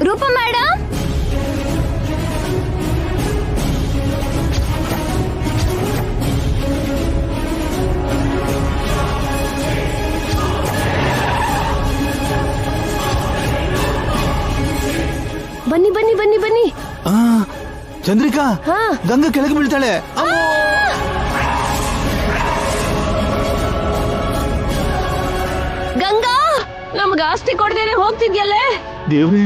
ರೂಪ ಮೇಡಮ್, ಬನ್ನಿ ಬನ್ನಿ ಬನ್ನಿ ಬನ್ನಿ. ಚಂದ್ರಿಕಾ, ಗಂಗಾ ಕೆಳಗೆ ಬೀಳ್ತಾಳೆ. ಗಂಗಾ, ನಮ್ಗೆ ಆಸ್ತಿ ಕೊಡ್ದೇನೆ ಹೋಗ್ತಿದ್ಯಲ್ಲೇ. ದೇವ್ರೆ,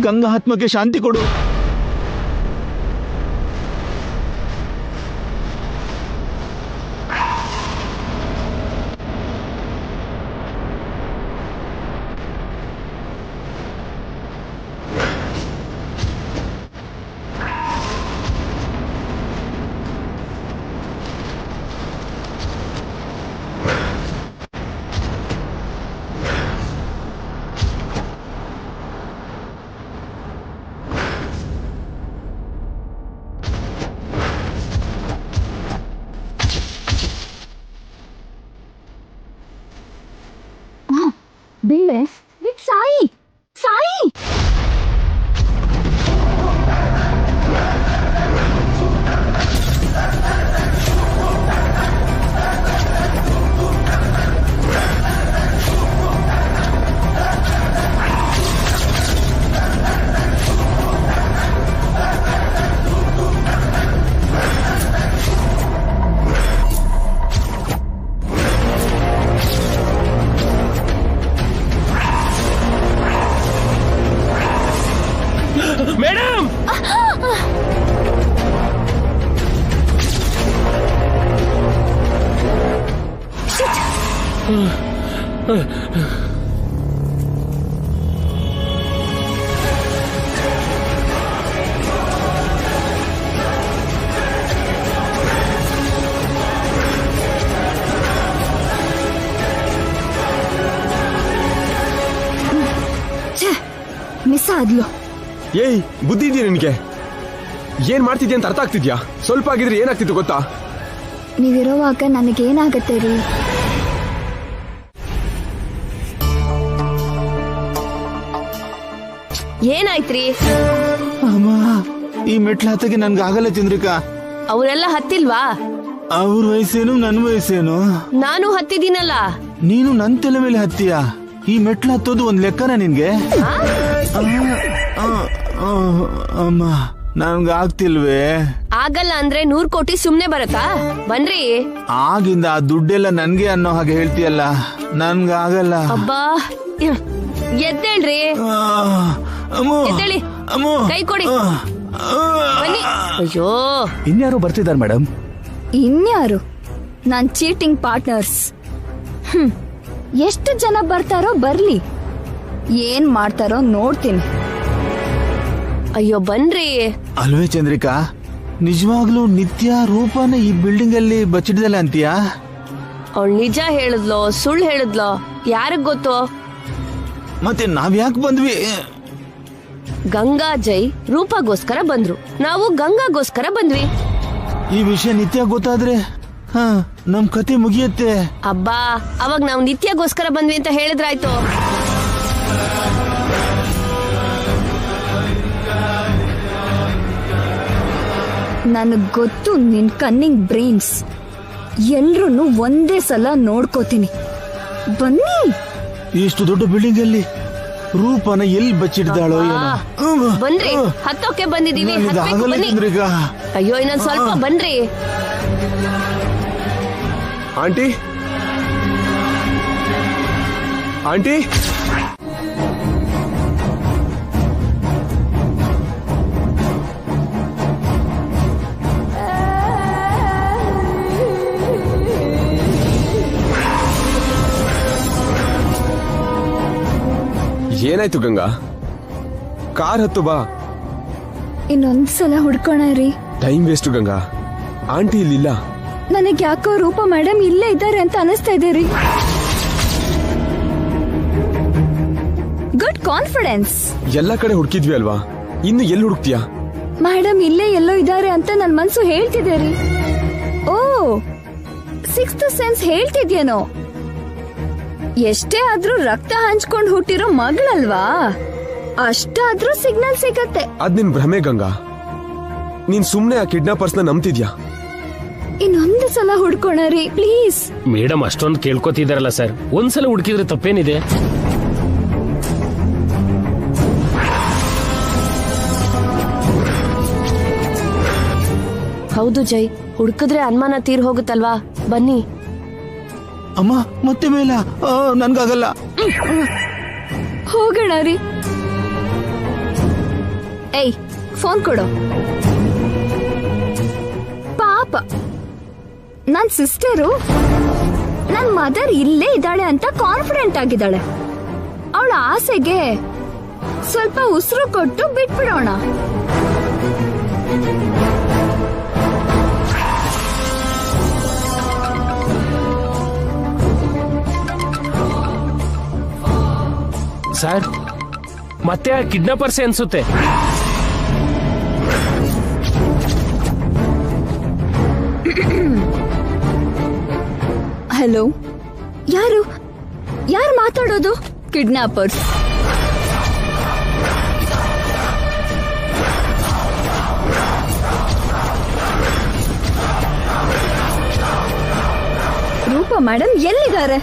ಗಂಗಾ ಆತ್ಮಕ್ಕೆ ಶಾಂತಿ ಕೊಡು. ಬೀಳೆ ಸಾಯಿ ಸಾಯಿ. ಮೇಡಮ್, ಮಿಸ್ ಆದ್ಲು. ಏಯ್, ಬುದ್ಧಿ ಇದೆಯಾ ನಿನಗೆ? ಏನ್ ಮಾಡ್ತಿದ್ಯಾ ಅಂತ ಅರ್ಥ ಆಗ್ತಿದ್ಯಾ? ಸ್ವಲ್ಪ ಆಗಿದ್ರೆ ಏನಾಗ್ತಿತ್ತು ಗೊತ್ತಾ? ನೀವಿರೋವಾಗ ನನಗೇನಾಗತ್ತೆ ರೀ? ಏನಾಯ್ತ್ರಿ? ಅಮ್ಮ, ಈ ಮೆಟ್ಲು ಹತ್ತಕ್ಕೆ ನನ್ಗೆ ಆಗಲ್ಲ ಚಂದ್ರಿಕಾ. ಅವರೆಲ್ಲ ಹತ್ತಿಲ್ವಾ? ಅವ್ರ ವಯಸ್ಸೇನು, ನನ್ ವಯಸ್ಸೇನು? ನಾನು ಹತ್ತಿದ್ದೀನಲ್ಲ. ನೀನು ನನ್ ತಲೆ ಮೇಲೆ ಹತ್ತೀಯ? ಈ ಮೆಟ್ಲು ಹತ್ತೋದು ಒಂದ್ ಲೆಕ್ಕನ ನಿನ್ಗೆ? ಅಮ್ಮ, ನನ್ಗೆ ಆಗ್ತಿಲ್ವೇ? ಆಗಲ್ಲ ಅಂದ್ರೆ 100 ಕೋಟಿ ಸುಮ್ನೆ ಬರತ್ತಾ? ಬನ್ರಿ. ಆಗಿಂದ ಆ ದುಡ್ಡೆಲ್ಲ ನನ್ಗೆ ಅನ್ನೋ ಹಾಗೆ ಹೇಳ್ತೀಯಲ್ಲ, ನನ್ಗಾಗಲ್ಲ. ಅಬ್ಬಾ, ಎದ್ದೇಳ್ರಿ. ಎದ್ದೇಳಿ, ಕೈ ಕೊಡಿ. ಬನ್ನಿ. ಅಯ್ಯೋ, ಇನ್ಯಾರು ಬರ್ತಿದಾರ ಮೇಡಮ್? ಇನ್ಯಾರು? ನಾನ್ ಚೀಟಿಂಗ್ ಪಾರ್ಟ್ನರ್ಸ್. ಎಷ್ಟು ಜನ ಬರ್ತಾರೋ ಬರ್ಲಿ, ಏನ್ ಮಾಡ್ತಾರೋ ನೋಡ್ತೀನಿ. ಅಯ್ಯೋ ಬನ್ರಿ. ಅಲ್ವೇ ಚಂದ್ರಿಕಾ, ನಿಜವಾಗ್ಲೂ ನಿತ್ಯ ರೂಪನ ಈ ಬಿಲ್ಡಿಂಗ್ ಅಲ್ಲಿ ಬಚ್ಚಿಡ್ದಲ್ಲ ಅಂತೀಯಾ? ಅವಳು ನಿಜ ಹೇಳಿದ್ಲೋ ಸುಳ್ಳು ಹೇಳಿದ್ಲೋ ಯಾರಿಗ್ ಗೊತ್ತು? ಮತ್ತೆ ನಾವ್ಯಾಕೆ ಬಂದ್ವಿ? ಗಂಗಾ ಜೈ ರೂಪಗೋಸ್ಕರ ಬಂದ್ರು, ನಾವು ಗಂಗಾಗೋಸ್ಕರ ಬಂದ್ವಿ. ಈ ವಿಷಯ ನಿತ್ಯ ಗೊತ್ತಾದ್ರೆ ನಮ್ ಕತೆ ಮುಗಿಯತ್ತೆ. ಅಬ್ಬಾ, ಅವಾಗ ನಾವು ನಿತ್ಯಗೋಸ್ಕರ ಬಂದ್ವಿ ಅಂತ ಹೇಳಿದ್ರಾಯ್ತು. ನನಗ್ ಗೊತ್ತು ನಿನ್ ಕನ್ನಿಂಗ್ ಬ್ರೈನ್ಸ್. ಎಲ್ರೂ ಒಂದೇ ಸಲ ನೋಡ್ಕೋತೀನಿ. ಬನ್ನಿ. ಇಷ್ಟು ದೊಡ್ಡ ಬಿಲ್ಡಿಂಗ್ ಅಲ್ಲಿ ರೂಪನ ಎಲ್ಲಿ ಬಚ್ಚಿಡ್ದಾಳೋ ಏನೋ. ಬನ್ರಿ, ಹತ್ತೋಕೆ ಬಂದಿದೀವಿ. ಇದಾಗಲ್ಲ ಚಂದ್ರಿಕಾ. ಅಯ್ಯೋ, ಇನ್ನೊಂದ್ ಸ್ವಲ್ಪ ಬನ್ರಿ. ಆಂಟಿ, ಆಂಟಿ, ಏನಾಯ್ತು ಗಂಗಾ? ಕಾರ್ ಹತ್ತು ಬಾ. ಇನ್ನೊಂದ್ಸಲ ಹುಡ್ಕೋಣ ರೀ. Time waste Ganga. ಆಂಟಿ ಇಲ್ಲಿಲ್ಲ. ನನಗ್ ಯಾಕೋ ರೂಪ ಮೇಡಮ್ ಇಲ್ಲೇ ಇದ್ದಾರೆ ಅಂತ ಅನಿಸ್ತಾ ಇದೆ ರೀ. Good confidence. ಎಲ್ಲ ಕಡೆ ಹುಡುಕಿದ್ವಿ ಅಲ್ವಾ, ಇನ್ನು ಎಲ್ಲಿ ಹುಡುಕ್ತಿಯಾ? ಮೇಡಮ್ ಇಲ್ಲೇ ಎಲ್ಲೋ ಇದ್ದಾರೆ ಅಂತ ನನ್ ಮನ್ಸು ಹೇಳ್ತಿದೆ ರೀ. ಓ, 6th ಸೆನ್ಸ್ ಹೇಳ್ತಿದ್ಯೇನೋ. ಎಷ್ಟೇ ಆದ್ರೂ ರಕ್ತ ಹಂಚ್ಕೊಂಡ್ ಹುಟ್ಟಿರೋ ಮಗಳಲ್ವಾ, ಅಷ್ಟಾದ್ರೂ ಸಿಗ್ನಲ್ ಸಿಗತ್ತೆ. ಅದ್ ನಿನ್ ಭ್ರಮೆ ಗಂಗಾ. ನೀನ್ ಸುಮ್ನೆ ಆ ಕಿಡ್ನಾಪರ್ಸ್ ನ ನಂಬ್ತಿದ್ಯಾ? ಇನ್ನೊಂದು ಸಲ ಹುಡ್ಕೋಣ ರೀ ಪ್ಲೀಸ್. ಮೇಡಮ್ ಅಷ್ಟೊಂದು ಕೇಳ್ಕೊತಿದಾರಲ್ಲ ಸರ್, ಒಂದ್ಸಲ ಹುಡುಕಿದ್ರೆ ತಪ್ಪೇನಿದೆ? ಹೌದು ಜೈ, ಹುಡುಕಿದ್ರೆ ಅನುಮಾನ ತೀರ್ ಹೋಗುತ್ತಲ್ವಾ, ಬನ್ನಿ. ಅಮ್ಮ ಮತ್ತೆ ಮೇಲ ನನ್ಗಾಗಲ್ಲ. ಹೋಗೋಣ ರೀ. ಏಯ್ ಫೋನ್ ಕೊಡು. ಪಾಪ ನನ್ ಸಿಸ್ಟರು ನನ್ ಮದರ್ ಇಲ್ಲೇ ಇದ್ದಾಳೆ ಅಂತ ಕಾನ್ಫಿಡೆಂಟ್ ಆಗಿದ್ದಾಳೆ. ಅವಳ ಆಸೆಗೆ ಸ್ವಲ್ಪ ಉಸಿರು ಕೊಟ್ಟು ಬಿಟ್ಬಿಡೋಣ. ಸರ್, ಮತ್ತೆ ಆ ಕಿಡ್ನಾಪರ್ಸೆ ಅನ್ಸುತ್ತೆ. ಹಲೋ, ಯಾರು ಮಾತಾಡೋದು? ಕಿಡ್ನಾಪರ್ಸ್. ರೂಪಾ ಮೇಡಮ್ ಎಲ್ಲಿದ್ದಾರೆ?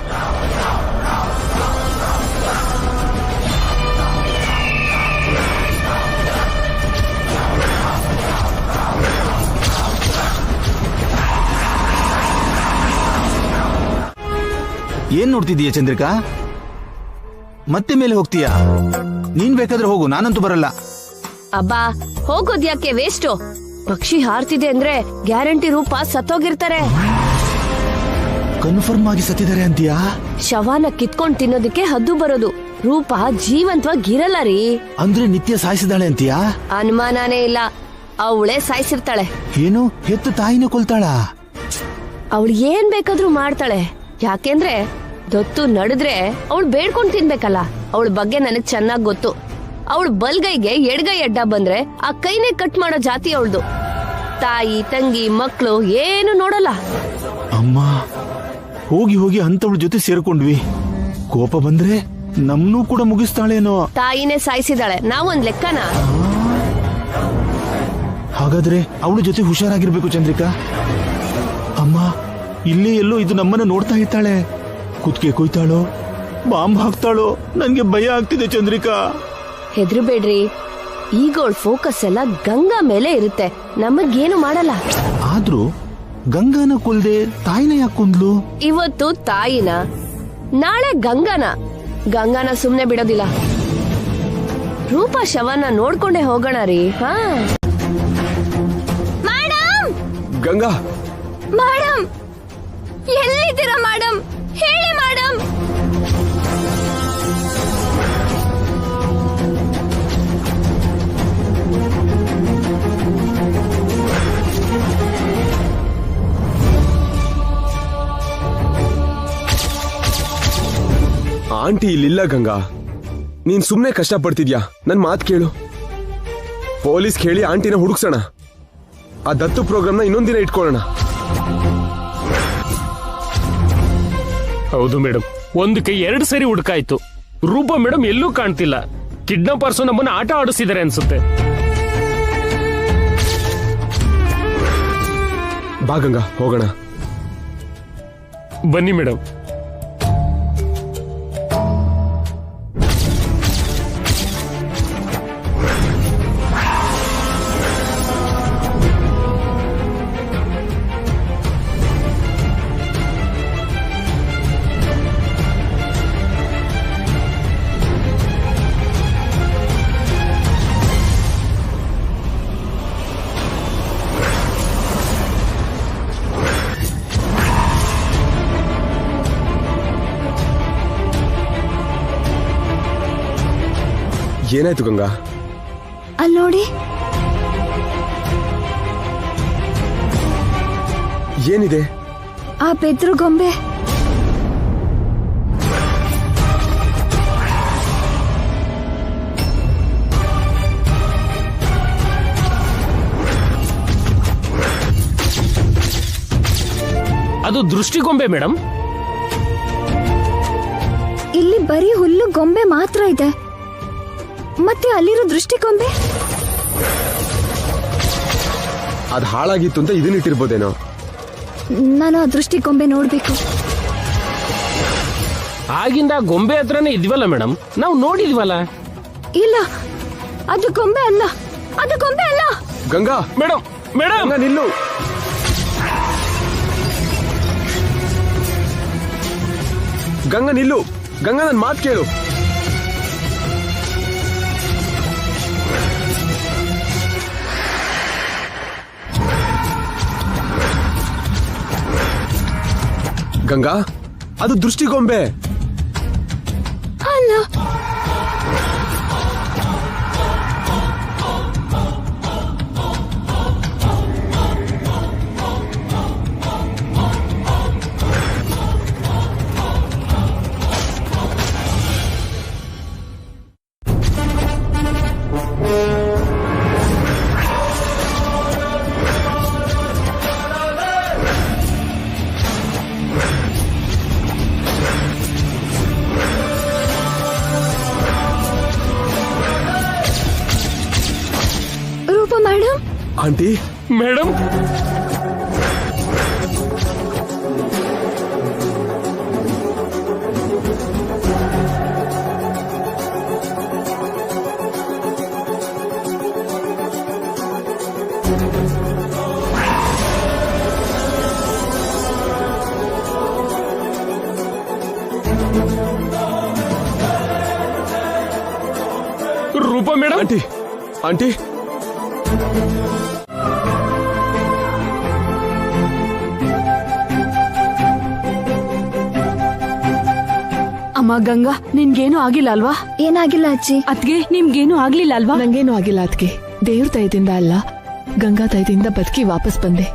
ಏನ್ ನೋಡ್ತಿದೀಯ ಚಂದ್ರಿಕಾ? ಮತ್ತೆ ಮೇಲೆ ಹೋಗ್ತೀಯಾ? ನೀನ್ ಬೇಕಾದ್ರೆ ಹೋಗು, ನಾನಂತೂ ಬರಲ್ಲ. ಅಬ್ಬಾ, ಹೋಗೋದ್ಯಾಕೆ ವೇಸ್ಟು? ಪಕ್ಷಿ ಹಾರ್ತಿದೆ ಅಂದ್ರೆ ಗ್ಯಾರಂಟಿ ರೂಪ ಸತ್ತೋಗಿರ್ತಾರೆ. ಕನ್ಫರ್ಮ್ ಆಗಿ ಸತ್ತಿದ್ದಾರೆ ಅಂತೀಯಾ? ಶವನ ಕಿತ್ಕೊಂಡ್ ತಿನ್ನೋದಕ್ಕೆ ಹದ್ದು ಬರೋದು. ರೂಪ ಜೀವಂತವಾಗಿರಲ್ಲ ರೀ. ಅಂದ್ರೆ ನಿತ್ಯ ಸಾಯಿಸಿದಾಳೆ ಅಂತೀಯಾ? ಅನುಮಾನನೇ ಇಲ್ಲ, ಅವಳೇ ಸಾಯಿಸಿರ್ತಾಳೆ. ಏನು, ಹೆತ್ತು ತಾಯಿನ ಕೊಲ್ತಾಳ? ಅವಳು ಏನ್ ಬೇಕಾದ್ರೂ ಮಾಡ್ತಾಳೆ. ಯಾಕೆಂದ್ರೆ ದತ್ತು ನಡೆದ್ರೆ ಅವಳು ಬೇಡ್ಕೊಂಡ್ ತಿನ್ಬೇಕಲ್ಲ. ಅವಳ ಬಗ್ಗೆ ನನಗ್ ಚೆನ್ನಾಗ್ ಗೊತ್ತು. ಅವಳು ಬಲ್ಗೈಗೆ ಎಡ್ಗೈ ಅಡ್ಡ ಬಂದ್ರೆ ಆ ಕೈನೇ ಕಟ್ ಮಾಡೋ ಜಾತಿ ಅವಳ್ದು. ತಾಯಿ ತಂಗಿ ಮಕ್ಳು ಏನು ನೋಡಲ್ಲ. ಅಮ್ಮ, ಹೋಗಿ ಹೋಗಿ ಅಂತವಳ ಜೊತೆ ಸೇರ್ಕೊಂಡ್ವಿ. ಕೋಪ ಬಂದ್ರೆ ನಮ್ನೂ ಕೂಡ ಮುಗಿಸ್ತಾಳೇನೋ. ತಾಯಿನೇ ಸಾಯಿಸಿದಾಳೆ, ನಾವೊಂದ್ ಲೆಕ್ಕನ? ಹಾಗಾದ್ರೆ ಅವಳ ಜೊತೆ ಹುಷಾರಾಗಿರ್ಬೇಕು ಚಂದ್ರಿಕಾ. ಅಮ್ಮ, ಇಲ್ಲಿ ಎಲ್ಲೋ ಇದು ನಮ್ಮನ್ನ ನೋಡ್ತಾ ಇರ್ತಾಳೆ. ಕುತ್ಕೆ ಕೊಯ್ತಾಳೋ, ಬಾಂಬ್ ಹಾಕ್ತಾಳೋ, ನನ್ಗೆ ಭಯ ಆಗ್ತಿದೆ ಚಂದ್ರಿಕಾ. ಹೆದ್ರಬೇಡ್ರಿ, ಈಗ ಅವಳ ಫೋಕಸ್ ಎಲ್ಲ ಗಂಗಾ ಮೇಲೆ ಇರುತ್ತೆ. ನಮಗೇನು ಮಾಡಲ್ಲ. ಆದ್ರೂ ಗಂಗಾನ ಕೊಲ್ದೆ ತಾಯಿನ ಯಾಕೆ ಕೊಂದ್ಲು? ಇವತ್ತು ತಾಯಿನ, ನಾಳೆ ಗಂಗಾನ. ಗಂಗಾನ ಸುಮ್ನೆ ಬಿಡೋದಿಲ್ಲ. ರೂಪಾ ಶವನ ನೋಡ್ಕೊಂಡೇ ಹೋಗೋಣ ರೀ. ಹಾ ಮೇಡಮ್, ಗಂಗಾ, ಮೇಡಮ್ ಎಲ್ಲಿದ್ದೀರಾ ಮೇಡಮ್? ಹೇಳಿ ಮೇಡಮ್. ಆಂಟಿ ಇಲ್ಲಿಲ್ಲ ಗಂಗಾ. ನೀನ್ ಸುಮ್ನೆ ಕಷ್ಟ ಪಡ್ತಿದ್ಯಾ? ನನ್ ಮಾತ್ ಕೇಳು. ಪೊಲೀಸ್ ಕೇಳಿ ಆಂಟಿನ ಹುಡುಕ್ಸೋಣ. ಆ ದತ್ತು ಪ್ರೋಗ್ರಾಮ್ನ ಇನ್ನೊಂದಿನ ಇಟ್ಕೊಳ್ಳೋಣ. ಹೌದು ಮೇಡಮ್, ಒಂದಕ್ಕೆ 2 ಸರಿ ಹುಡುಕಾಯ್ತು. ರೂಪಾ ಮೇಡಮ್ ಎಲ್ಲೂ ಕಾಣ್ತಿಲ್ಲ. ಕಿಡ್ನಾಪರ್ಸು ನಮ್ಮನ್ನ ಆಟ ಆಡಿಸಿದ್ದಾರೆ ಅನ್ಸುತ್ತೆ. ಬಾ ಗಂಗಾ, ಹೋಗೋಣ. ಬನ್ನಿ ಮೇಡಮ್. ಏನಾಯ್ತು ಗಂಗಾ? ಅಲ್ಲಿ ನೋಡಿ. ಏನಿದೆ? ಆ ಬೆದ್ರು ಗೊಂಬೆ. ಅದು ದೃಷ್ಟಿಗೊಂಬೆ ಮೇಡಮ್. ಇಲ್ಲಿ ಬರೀ ಹುಲ್ಲು ಗೊಂಬೆ ಮಾತ್ರ ಇದೆ. ಮತ್ತೆ ಅಲ್ಲಿರೋ ದೃಷ್ಟಿಕೊಂಬೆ? ಅದ್ ಹಾಳಾಗಿತ್ತು ಅಂತ ಇದನ್ನಿಟ್ಟಿರ್ಬೋದೇನೋ. ನಾನು ಆ ದೃಷ್ಟಿಕೊಂಬೆ ನೋಡ್ಬೇಕು. ಆಗಿಂದ ಗೊಂಬೆ ಹತ್ರನೇ ಇದ್ವಲ್ಲ ಮೇಡಮ್, ನಾವು ನೋಡಿದ್ವಲ್ಲ. ಇಲ್ಲ, ಅದು ಗೊಂಬೆ ಅಲ್ಲ, ಅದು ಗೊಂಬೆ ಅಲ್ಲ. ಗಂಗಾ ಮೇಡಮ್ ಮೇಡಮ್ ಗಂಗಾ ನಿಲ್ಲು. ಗಂಗಾ ನಿಲ್ಲು. ಗಂಗಾ ನನ್ ಮಾತು ಕೇಳು. ಗಂಗಾ, ಅದು ದೃಷ್ಟಿಗೊಂಬೆ ಅಲ್ಲ. ರೂಪ ಮೇಡಮ್. ಆಂಟಿ. ಮೇಡಮ್ ರೂಪ ಮೇಡಮ್. ಆಂಟಿ ಆಂಟಿ ಅಮ್ಮ ಗಂಗಾ, ನಿನ್ಗೇನು ಆಗಿಲ್ಲ ಅಲ್ವಾ? ಏನಾಗಿಲ್ಲ ಅಜ್ಜಿ. ಅದ್ಗೆ ನಿಮ್ಗೇನು ಆಗ್ಲಿಲ್ಲ ಅಲ್ವಾ? ನಂಗೇನು ಆಗಿಲ್ಲ ಅದ್ಕೆ. ದೇವ್ರ ದಯದಿಂದ ಅಲ್ಲ, ಗಂಗಾ ದಯದಿಂದ ಬದುಕಿ ವಾಪಸ್ ಬಂದೆ.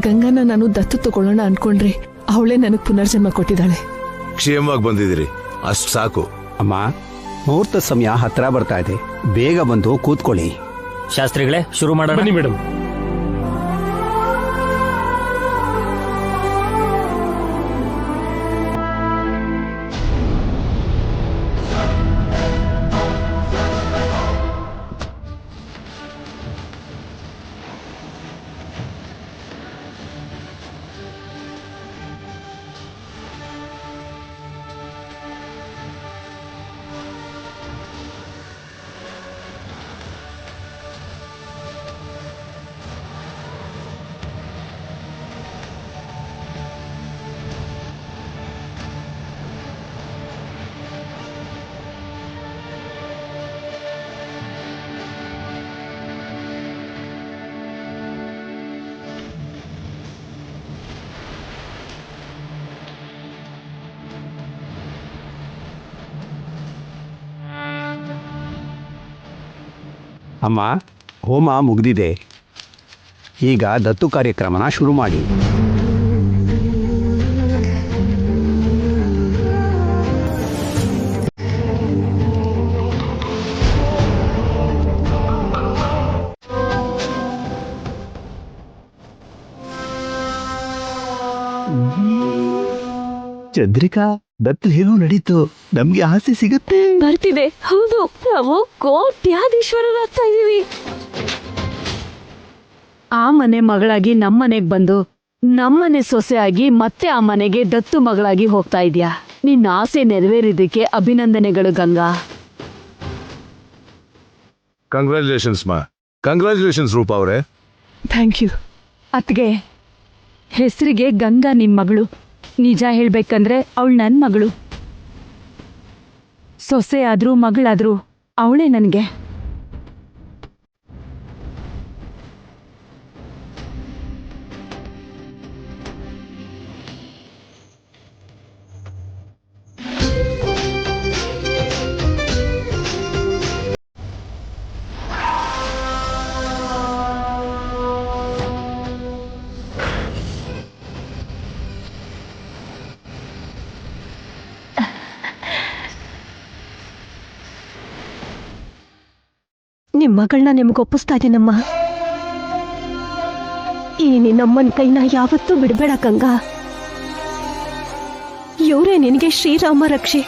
ಗಂಗಾನ ನಾನು ದತ್ತು ತಗೊಳ್ಳೋಣ ಅನ್ಕೊಂಡ್ರೆ ಅವಳೇ ನನಗ್ ಪುನರ್ಜನ್ಮ ಕೊಟ್ಟಿದ್ದಾಳೆ. ಕ್ಷೇಮವಾಗಿ ಬಂದಿದ್ದೀರಿ, ಅಷ್ಟು ಸಾಕು. ಅಮ್ಮ, ಮುಹೂರ್ತ ಸಮಯ ಹತ್ರ ಬರ್ತಾ ಇದೆ, ಬೇಗ ಬಂದು ಕೂತ್ಕೊಳ್ಳಿ. ಶಾಸ್ತ್ರಿಗಳೇ, ಶುರು ಮಾಡೋಣ. ಬನ್ನಿ ಮೇಡಮ್. ಅಮ್ಮ, ಹೋಮ ಮುಗ್ದಿದೆ, ಈಗ ದತ್ತು ಕಾರ್ಯಕ್ರಮನ ಶುರು ಮಾಡಿ. ಚಂದ್ರಿಕಾ, ದತ್ತು ಏನೋ ನಡೀತು, ನಮ್ಗೆ ಆಸೆ ಸಿಗುತ್ತೆ. ಬರ್ತಿದೆ. ಹೌದು, ನಾವು ಕೋಟ್ಯಾಧೀಶ್ವರರಾಗ್ತಾ ಇದೀವಿ. ಆ ಮನೆ ಮಗಳಾಗಿ ನಮ್ಮನೆಗ್ ಬಂದು ನಮ್ಮನೆ ಸೊಸೆಯಾಗಿ ಮತ್ತೆ ಆ ಮನೆಗೆ ದತ್ತು ಮಗಳಾಗಿ ಹೋಗ್ತಾ ಇದ್ಯಾ. ನಿನ್ನ ಆಸೆ ನೆರವೇರಿದ್ದಕ್ಕೆ ಅಭಿನಂದನೆಗಳು ಗಂಗಾ. ಕಂಗ್ರ್ಯಾಚುಲೇಷನ್ಸ್ ಮಾ. ಕಂಗ್ರ್ಯಾಚುಲೇಷನ್ಸ್ ರೂಪಾ ಅವರೇ. Thank you. ಅತ್ಗೆ, ಹೆಸರಿಗೆ ಗಂಗಾ ನಿಮ್ ಮಗಳು. ನಿಜ ಹೇಳ್ಬೇಕಂದ್ರೆ ಅವಳು ನನ್ನ ಮಗಳು. ಸೊಸೆ ಆದ್ರೂ ಮಗಳಾದ್ರೂ ಅವಳೇ ನನಗೆ. ನಿಮ್ ಮಗಳನ್ನ ನಿಮ್ಗೆ ಒಪ್ಪಿಸ್ತಾ ಇದೀನಮ್ಮ. ಈ ನಿನ್ನಮ್ಮನ ಕೈನ ಯಾವತ್ತೂ ಬಿಡಬೇಡ ಗಂಗಾ. ಇವರೇ ನಿನಗೆ ಶ್ರೀರಾಮ ರಕ್ಷೆ.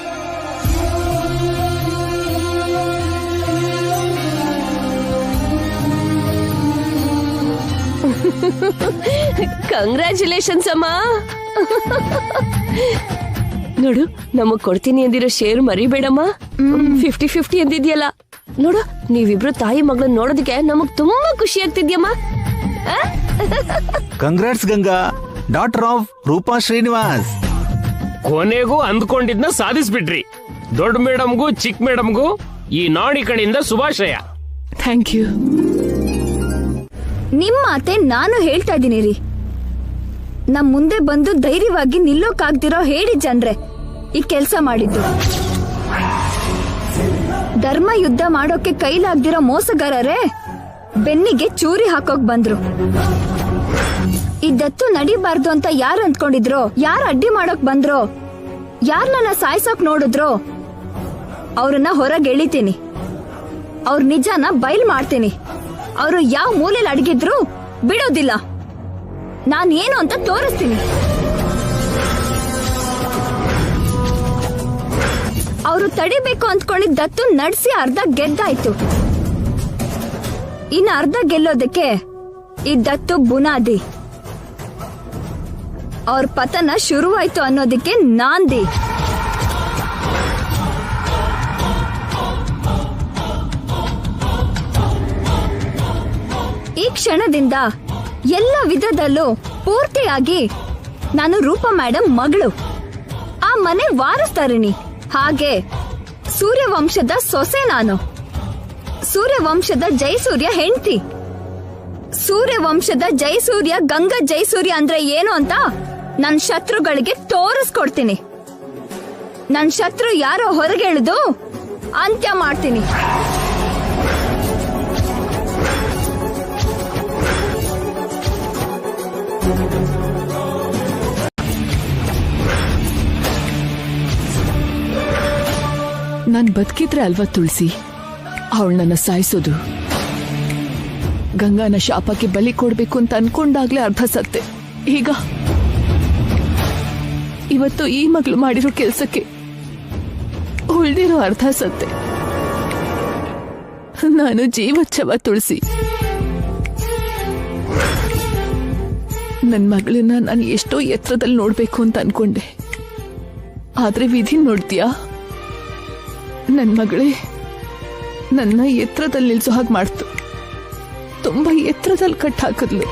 ಕಂಗ್ರ್ಯಾಚುಲೇಷನ್ಸ್ ಅಮ್ಮ. ನೋಡು, ನಮಗ್ ಕೊಡ್ತೀನಿ ಅಂದಿರೋ ಶೇರ್ ಮರಿಬೇಡಮ್ಮ. 50-50 ಅಂದಿದ್ಯಲ್ಲ. ನೋಡು, ನೀವಿಬ್ರು ತಾಯಿ ಮಗಳನ್ನ ನೋಡೋದಕ್ಕೆ ನಮಗ್ ತುಂಬಾ ಖುಷಿ ಆಗ್ತಿದ್ಯಮ್ಮ. Congrats Ganga, daughter of Roopa Srinivas. ಕೊನೆಗೂ ಅಂದ್ಕೊಂಡಿದ್ನ ಸಾಧಿಸ್ಬಿಟ್ರಿ. ದೊಡ್ಡ ಮೇಡಮ್ಗೂ ಚಿಕ್ಕ ಮೇಡಮ್ಗೂ ಈ ನಾಡಿ ಕಡೆಯಿಂದ ಶುಭಾಶಯ. Thank you. ನಿಮ್ ಮಾತೆ ನಾನು ಹೇಳ್ತಾ ಇದೀನಿ ರೀ. ನಮ್ ಮುಂದೆ ಬಂದು ಧೈರ್ಯವಾಗಿ ನಿಲ್ಲೋಕಾಗ್ದಿರೋ ಹೇಳಿ ಜನ್ರೆ ಈ ಕೆಲ್ಸ ಮಾಡಿದ್ದು. ಧರ್ಮ ಯುದ್ಧ ಮಾಡೋಕೆ ಕೈಲಾಗ್ದಿರೋ ಮೋಸಗಾರರೇ ಬೆನ್ನಿಗೆ ಚೂರಿ ಹಾಕೋಕ್ ಬಂದ್ರು. ಈ ದತ್ತು ನಡಿಬಾರ್ದು ಅಂತ ಯಾರು ಅಂದ್ಕೊಂಡಿದ್ರೋ, ಯಾರು ಅಡ್ಡಿ ಮಾಡೋಕ್ ಬಂದ್ರೋ, ಯಾರ್ ನನ್ನ ಸಾಯ್ಸೋಕ್ ನೋಡಿದ್ರೋ ಅವ್ರನ್ನ ಹೊರಗೆ ಎಳಿತೀನಿ. ಅವ್ರ ನಿಜಾನ ಬಯಲ್ ಮಾಡ್ತೀನಿ. ಅವರು ಯಾವ ಮೂಲೆಯಲ್ಲಿ ಅಡಗಿದ್ರು ಬಿಡೋದಿಲ್ಲ. ನಾನ್ ಏನು ಅಂತ ತೋರಿಸ್ತೀನಿ. ಅವರು ತಡಿಬೇಕು ಅಂದ್ಕೊಂಡಿದ್ದ ದತ್ತು ನಡ್ಸಿ ಅರ್ಧ ಗೆದ್ದಾಯ್ತು. ಇನ್ನು ಅರ್ಧ ಗೆಲ್ಲೋದಕ್ಕೆ ಈ ದತ್ತು ಬುನಾದಿ. ಅವ್ರ ಪತನ ಶುರುವಾಯ್ತು ಅನ್ನೋದಕ್ಕೆ ನಾಂದಿ. ಈ ಕ್ಷಣದಿಂದ ಎಲ್ಲ ವಿಧದಲ್ಲೂ ಪೂರ್ತಿಯಾಗಿ ನಾನು ರೂಪಾ ಮೇಡಮ್ ಮಗಳು, ಆ ಮನೆ ವಾರಸ್ದಾರಿಣಿ. ಹಾಗೆ ಸೂರ್ಯವಂಶದ ಸೊಸೆ ನಾನು. ಸೂರ್ಯವಂಶದ ಜಯಸೂರ್ಯ ಹೆಂಡತಿ. ಸೂರ್ಯವಂಶದ ಜಯಸೂರ್ಯ ಗಂಗಾ ಜಯಸೂರ್ಯ ಅಂದ್ರೆ ಏನು ಅಂತ ನನ್ ಶತ್ರುಗಳಿಗೆ ತೋರಿಸ್ಕೊಡ್ತೀನಿ. ನನ್ ಶತ್ರು ಯಾರೋ ಹೊರಗೆಳೆದು ಅಂತ್ಯ ಮಾಡ್ತೀನಿ. ನಾನ್ ಬದುಕಿದ್ರೆ ಅಲ್ವಾ ತುಳಸಿ ಅವಳು ನನ್ನ ಸಾಯಿಸೋದು. ಗಂಗಾನ ಶಾಪಕ್ಕೆ ಬಲಿ ಕೊಡ್ಬೇಕು ಅಂತ ಅನ್ಕೊಂಡಾಗ್ಲೇ ಅರ್ಧ ಸತ್ತೆ. ಈಗ ಇವತ್ತು ಈ ಮಗಳು ಮಾಡಿರೋ ಕೆಲ್ಸಕ್ಕೆ ಉಳ್ದಿರೋ ಅರ್ಧ ಸತ್ತೆ. ನಾನು ಜೀವಚ್ಛವ ತುಳಸಿ. ನನ್ ಮಗಳನ್ನ ನಾನು ಎಷ್ಟೋ ಎತ್ತರದಲ್ಲಿ ನೋಡ್ಬೇಕು ಅಂತ ಅನ್ಕೊಂಡೆ. ಆದ್ರೆ ವಿಧಿ ನೋಡ್ತೀಯಾ, ನನ್ ಮಗಳೇ ನನ್ನ ಎತ್ತರದಲ್ಲಿ ನಿಲ್ಸೋ ಹಾಗೆ ಮಾಡ್ತು. ತುಂಬಾ ಎತ್ತರದಲ್ಲಿ ಕಟ್ ಹಾಕಿದ್ಲು.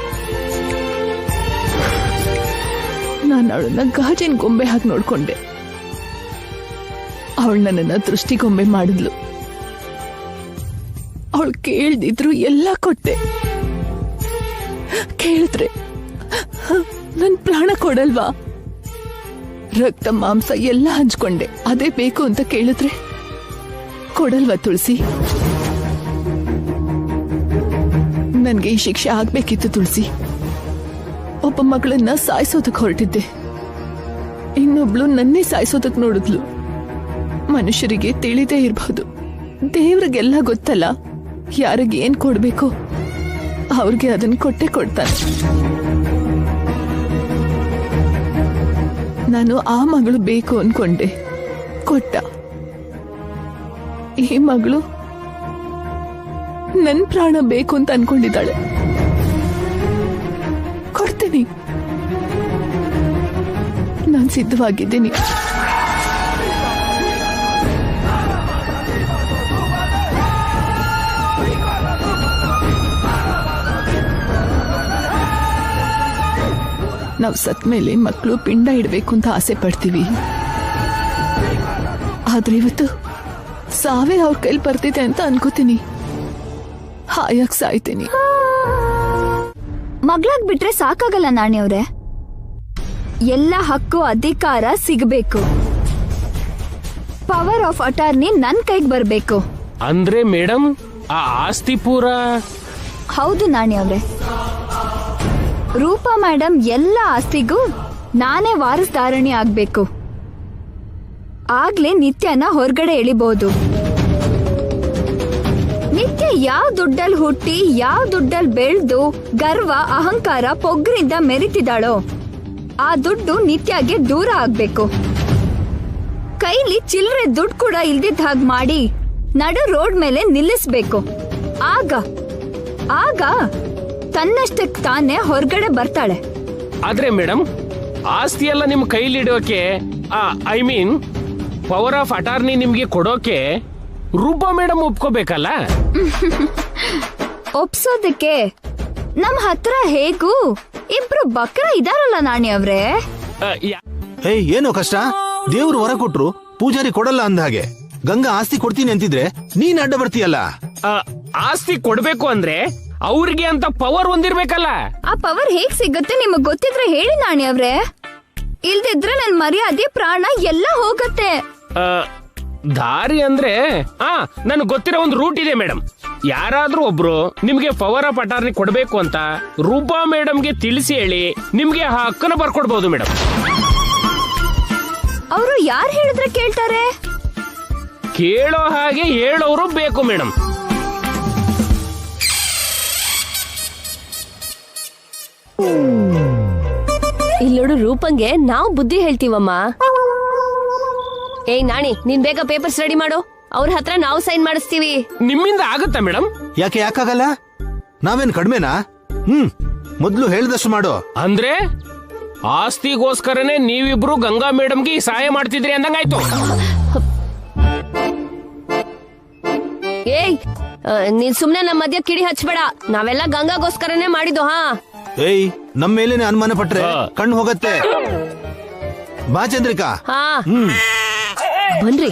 ನಾನು ಅವಳನ್ನ ಗಾಜಿನ ಗೊಂಬೆ ಹಾಕಿ ನೋಡ್ಕೊಂಡೆ. ಅವಳು ನನ್ನನ್ನ ದೃಷ್ಟಿಗೊಂಬೆ ಮಾಡಿದ್ಲು. ಅವಳು ಕೇಳ್ದಿದ್ರು ಎಲ್ಲ ಕೊಟ್ಟೆ. ಕೇಳಿದ್ರೆ ನನ್ ಪ್ರಾಣ ಕೊಡಲ್ವಾ? ರಕ್ತ ಮಾಂಸ ಎಲ್ಲ ಹಂಚ್ಕೊಂಡೆ. ಅದೇ ಬೇಕು ಅಂತ ಕೇಳಿದ್ರೆ ಕೊಡಲ್ವಾ ತುಳಸಿ? ನನ್ಗೆ ಈ ಶಿಕ್ಷೆ ಆಗ್ಬೇಕಿತ್ತು ತುಳಸಿ. ಒಬ್ಬ ಮಗಳನ್ನ ಸಾಯಿಸೋದಕ್ ಹೊರಟಿದ್ದೆ, ಇನ್ನೊಬ್ಳು ನನ್ನೇ ಸಾಯಿಸೋದಕ್ ನೋಡಿದ್ಲು. ಮನುಷ್ಯರಿಗೆ ತಿಳಿದೇ ಇರಬಹುದು, ದೇವ್ರಿಗೆಲ್ಲ ಗೊತ್ತಲ್ಲ ಯಾರಿಗೆ ಏನ್ ಕೊಡ್ಬೇಕು, ಅವ್ರಿಗೆ ಅದನ್ನ ಕೊಟ್ಟೆ ಕೊಡ್ತಾನೆ. ನಾನು ಆ ಮಗಳು ಬೇಕು ಅನ್ಕೊಂಡೆ, ಕೊಟ್ಟ. ಈ ಮಗಳು ನನ್ ಪ್ರಾಣ ಬೇಕು ಅಂತ ಅನ್ಕೊಂಡಿದ್ದಾಳೆ. ಕೊಡ್ತೀನಿ, ನಾನು ಸಿದ್ಧವಾಗಿದ್ದೀನಿ. ನಾವು ಸತ್ ಮೇಲೆ ಮಕ್ಕಳು ಪಿಂಡ ಇಡಬೇಕು ಅಂತ ಆಸೆ ಪಡ್ತೀವಿ. ಆದ್ರೆ ಇವತ್ತು ಸಾವೇ ಅವ್ರ ಕೈಲಿ ಬರ್ತಿದೆ ಅಂತ ಅನ್ಕೋತೀನಿ. ಹಾಯಾಗಿ ಸಾಯ್ತೀನಿ. ಮಗಳಾಗ್ ಬಿಟ್ರೆ ಸಾಕಾಗಲ್ಲ ನಾಣಿಯವ್ರೆ. ಎಲ್ಲ ಹಕ್ಕು ಅಧಿಕಾರ ಸಿಗಬೇಕು. ಪವರ್ ಆಫ್ ಅಟಾರ್ನಿ ನನ್ ಕೈಗೆ ಬರ್ಬೇಕು. ಅಂದ್ರೆ ಮೇಡಮ್ ಆ ಆಸ್ತಿ ಪೂರ? ಹೌದು ನಾಣಿಯವ್ರೆ. ರೂಪಾ ಮೇಡಮ್ ಎಲ್ಲ ಆಸ್ತಿಗೂ ನಾನೇ ವಾರಸ್ದಾರಣಿ ಆಗ್ಬೇಕು. ಆಗ್ಲೇ ನಿತ್ಯನ ಹೊರಗಡೆ ಎಳಿಬಹುದು. ನಿತ್ಯ ಯಾವ ದುಡ್ಡಲ್ಲಿ ಹುಟ್ಟಿ ಯಾವ ದುಡ್ಡಲ್ಲಿ ಬೆಳೆದು ಗರ್ವ ಅಹಂಕಾರ ಪೊಗ್ರಿಂದ ಮೆರಿತಿದ್ದಾಳೋ ಆ ದುಡ್ಡು ನಿತ್ಯಗೆ ದೂರ ಆಗ್ಬೇಕು. ಕೈಲಿ ಚಿಲ್ಲರೆ ದುಡ್ಡು ಕೂಡ ಇಲ್ದಿದ್ದ ಹಾಗೆ ಮಾಡಿ ನಡು ರೋಡ್ ಮೇಲೆ ನಿಲ್ಲಿಸ್ಬೇಕು. ಆಗ ತನ್ನಷ್ಟಕ್ಕೆ ತಾನೇ ಹೊರಗಡೆ ಬರ್ತಾಳೆ. ಆದ್ರೆ ಮೇಡಮ್, ಆಸ್ತಿ ಎಲ್ಲ ನಿಮ್ ಕೈಲಿಡೋಕೆ, I mean power of attorney ನಿಮ್ಗೆ ಕೊಡೋಕೆ ರೂಪಾ ಮೇಡಮ್ ಒಪ್ಕೋಬೇಕಲ್ಲ. ಒಪ್ಸೋದಕ್ಕೆ ನಮ್ ಹತ್ರ ಹೇಗೂ ಇಬ್ರು ಬಕ್ರ ಇದಾರಲ್ಲ ನಾಣಿ ಅವ್ರೆ. ಏಯ್, ಏನೋ ಕಷ್ಟ? ದೇವ್ರು ವರ ಕೊಟ್ರು, ಪೂಜಾರಿ ಕೊಡಲ್ಲ ಅಂದ ಹಾಗೆ. ಗಂಗಾ ಆಸ್ತಿ ಕೊಡ್ತೀನಿ ಅಂತಿದ್ರೆ ನೀನ್ ಅಡ್ಡ ಬರ್ತೀಯಲ್ಲ. ಆಸ್ತಿ ಕೊಡ್ಬೇಕು ಅಂದ್ರೆ ಅವ್ರಿಗೆ ಅಂತ ಪವರ್ ಹೊಂದಿರ್ಬೇಕಲ್ಲ. ಆ ಪವರ್ ಹೇಗ್ ಸಿಗುತ್ತೆ ನಿಮಗ್ ಗೊತ್ತಿದ್ರೆ ಹೇಳಿ ನಾಣಿ ಅವ್ರೆ. ಇಲ್ದಿದ್ರೆ ನನ್ ಮರ್ಯಾದೆ, ಪ್ರಾಣ ಎಲ್ಲ ಹೋಗತ್ತೆ. ದಾರಿ ಅಂದ್ರೆ ನನ್ಗೆ ಗೊತ್ತಿರೋ ಒಂದು ರೂಟ್ ಇದೆ ಮೇಡಮ್. ಯಾರಾದ್ರೂ ಒಬ್ರು ನಿಮ್ಗೆ ಪವರ್ ಆಫ್ ಅಟಾರ್ನಿ ಕೊಡ್ಬೇಕು ಅಂತ ರೂಪಾ ಮೇಡಮ್ಗೆ ತಿಳಿಸಿ ಹೇಳಿ ನಿಮ್ಗೆ ಆ ಹಕ್ಕನ್ನ ಬರ್ಕೊಡ್ಬಹುದು ಮೇಡಮ್. ಅವರು ಯಾರು ಹೇಳಿದ್ರೆ ಕೇಳ್ತಾರೆ? ಕೇಳೋ ಹಾಗೆ ಹೇಳೋರು ಬೇಕು ಮೇಡಮ್. ಇಲ್ಲೋಡು, ರೂಪಂಗೆ ನಾವು ಬುದ್ಧಿ ಹೇಳ್ತೀವಮ್ಮ. ಏಯ್ ನಾಣಿ, ನೀನ್ ಬೇಗ ಪೇಪರ್ಸ್ ರೆಡಿ ಮಾಡು. ಅವ್ರ ಹತ್ರ ನಾವು ಸೈನ್ ಮಾಡಿಸ್ತೀವಿ. ನಿಮ್ಮಿಂದ ಆಗುತ್ತಾ ಮೇಡಮ್? ಯಾಕಾಗಲ್ಲ? ನಾವೇನ್ ಕಡಿಮೆನಾ? ಮೊದ್ಲು ಹೇಳ್ದಷ್ಟು ಮಾಡು. ಅಂದ್ರೆ ಆಸ್ತಿಗೋಸ್ಕರನೇ ನೀವಿಬ್ರು ಗಂಗಾ ಮೇಡಮ್ಗೆ ಸಹಾಯ ಮಾಡ್ತಿದ್ರಿ ಅಂದಂಗಾಯ್ತು. ಏಯ್, ನೀನ್ ಸುಮ್ನೆ ನಮ್ಮ ಮಧ್ಯ ಕಿಡಿ ಹಚ್ಬೇಡ. ನಾವೆಲ್ಲ ಗಂಗಾಗೋಸ್ಕರನೇ ಮಾಡಿದ್ದು. ಏಯ್, ನಮ್ಮ ಮೇಲೇನೆ ಅನುಮಾನ ಪಟ್ರೆ ಕಣ್ಣು ಹೋಗತ್ತೆ. ಬಾ ಚಂದ್ರಿಕಾ. ಬನ್ರಿ.